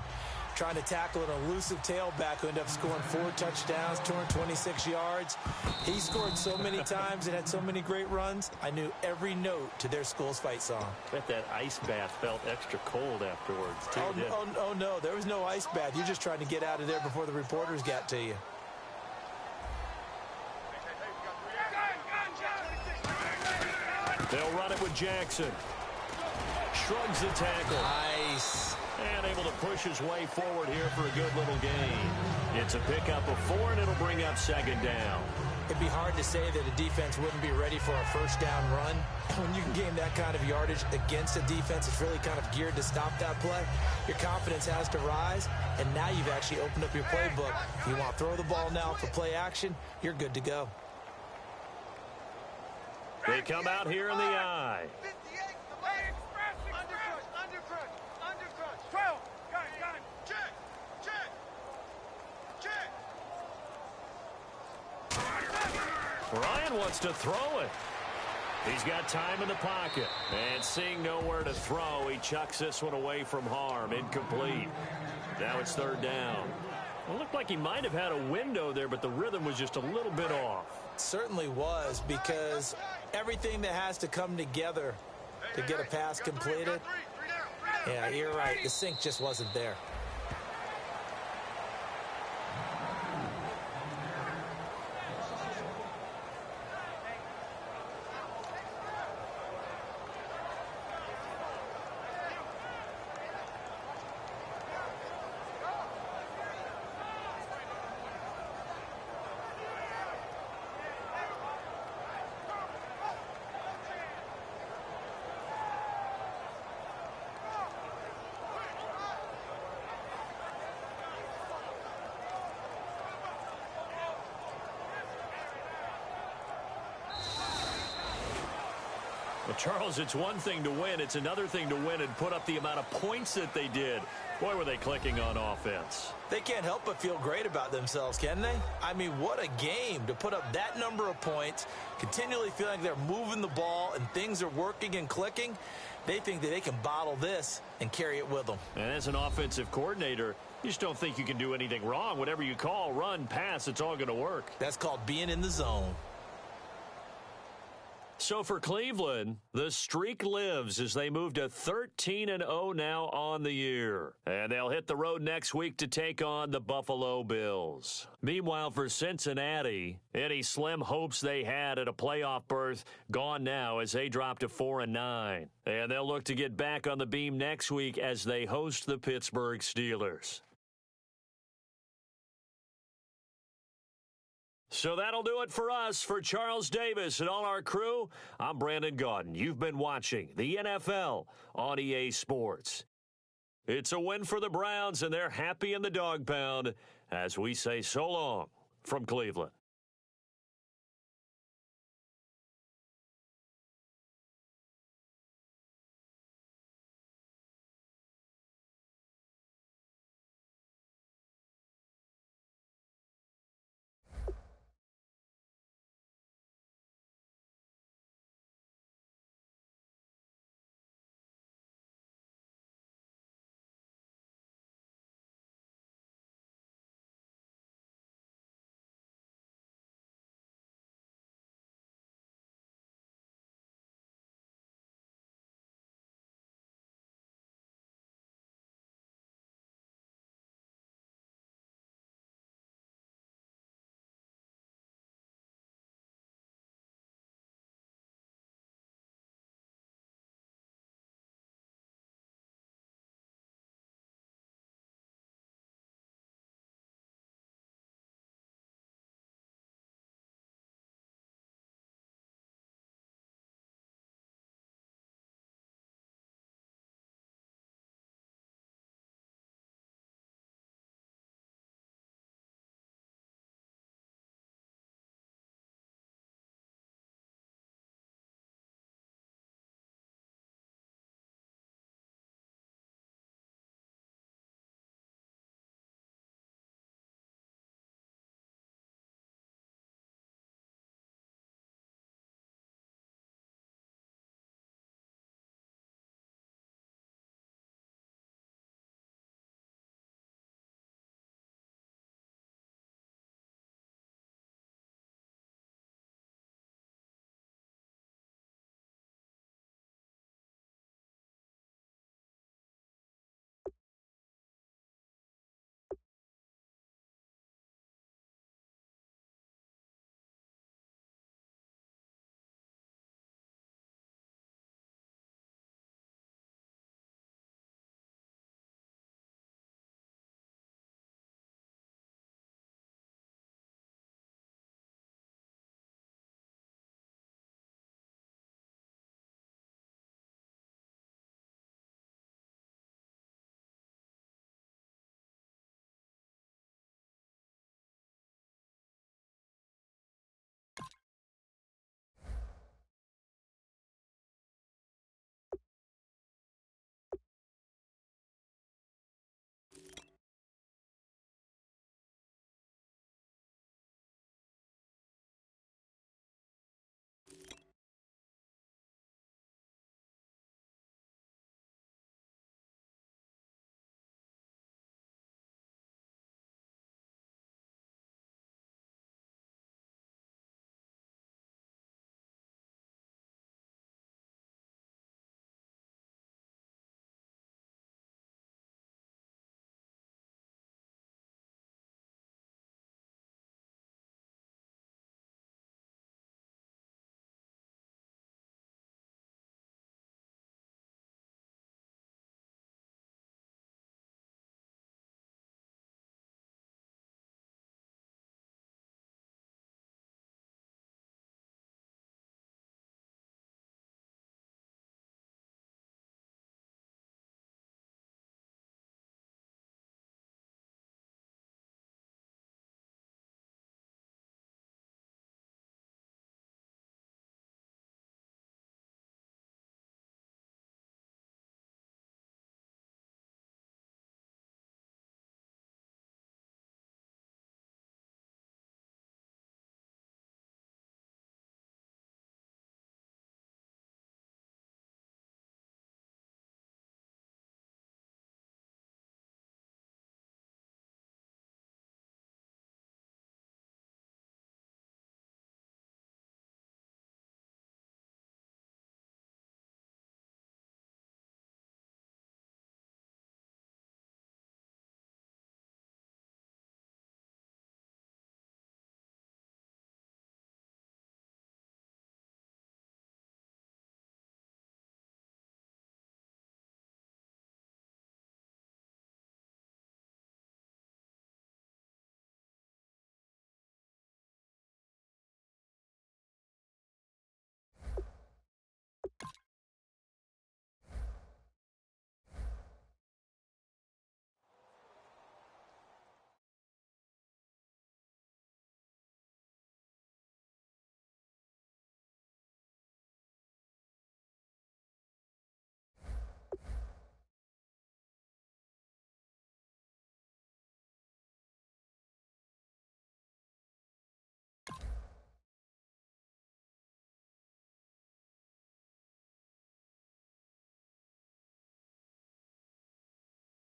trying to tackle an elusive tailback who ended up scoring 4 touchdowns, 226 yards. He scored so many times and had so many great runs, I knew every note to their school's fight song. I bet that ice bath felt extra cold afterwards, too. Oh, no, there was no ice bath. You're just trying to get out of there before the reporters got to you. They'll run it with Jackson. Shrugs the tackle. Nice. And able to push his way forward here for a good little gain. It's a pickup of 4, and it'll bring up 2nd down. It'd be hard to say that a defense wouldn't be ready for a 1st down run. When you can gain that kind of yardage against a defense that's really kind of geared to stop that play, your confidence has to rise, and now you've actually opened up your playbook. If you want to throw the ball now for play action, you're good to go. They come out here in the eye. 12. Got it. Check. Ryan wants to throw it. He's got time in the pocket. And seeing nowhere to throw, he chucks this one away from harm. Incomplete. Now it's third down. It looked like he might have had a window there, but the rhythm was just a little bit off. Certainly was, because everything that has to come together to get a pass completed. Yeah, you're right. The sync just wasn't there. Well, Charles, it's one thing to win. It's another thing to win and put up the amount of points that they did. Boy, were they clicking on offense. They can't help but feel great about themselves, can they? I mean, what a game to put up that number of points, continually feeling like they're moving the ball and things are working and clicking. They think that they can bottle this and carry it with them. And as an offensive coordinator, you just don't think you can do anything wrong. Whatever you call, run, pass, it's all going to work. That's called being in the zone. So for Cleveland, the streak lives as they move to 13-0 now on the year. And they'll hit the road next week to take on the Buffalo Bills. Meanwhile, for Cincinnati, any slim hopes they had at a playoff berth gone now as they drop to 4-9. And they'll look to get back on the beam next week as they host the Pittsburgh Steelers. So that'll do it for us. For Charles Davis and all our crew, I'm Brandon Gaudin. You've been watching the NFL on EA Sports. It's a win for the Browns, and they're happy in the dog pound as we say so long from Cleveland.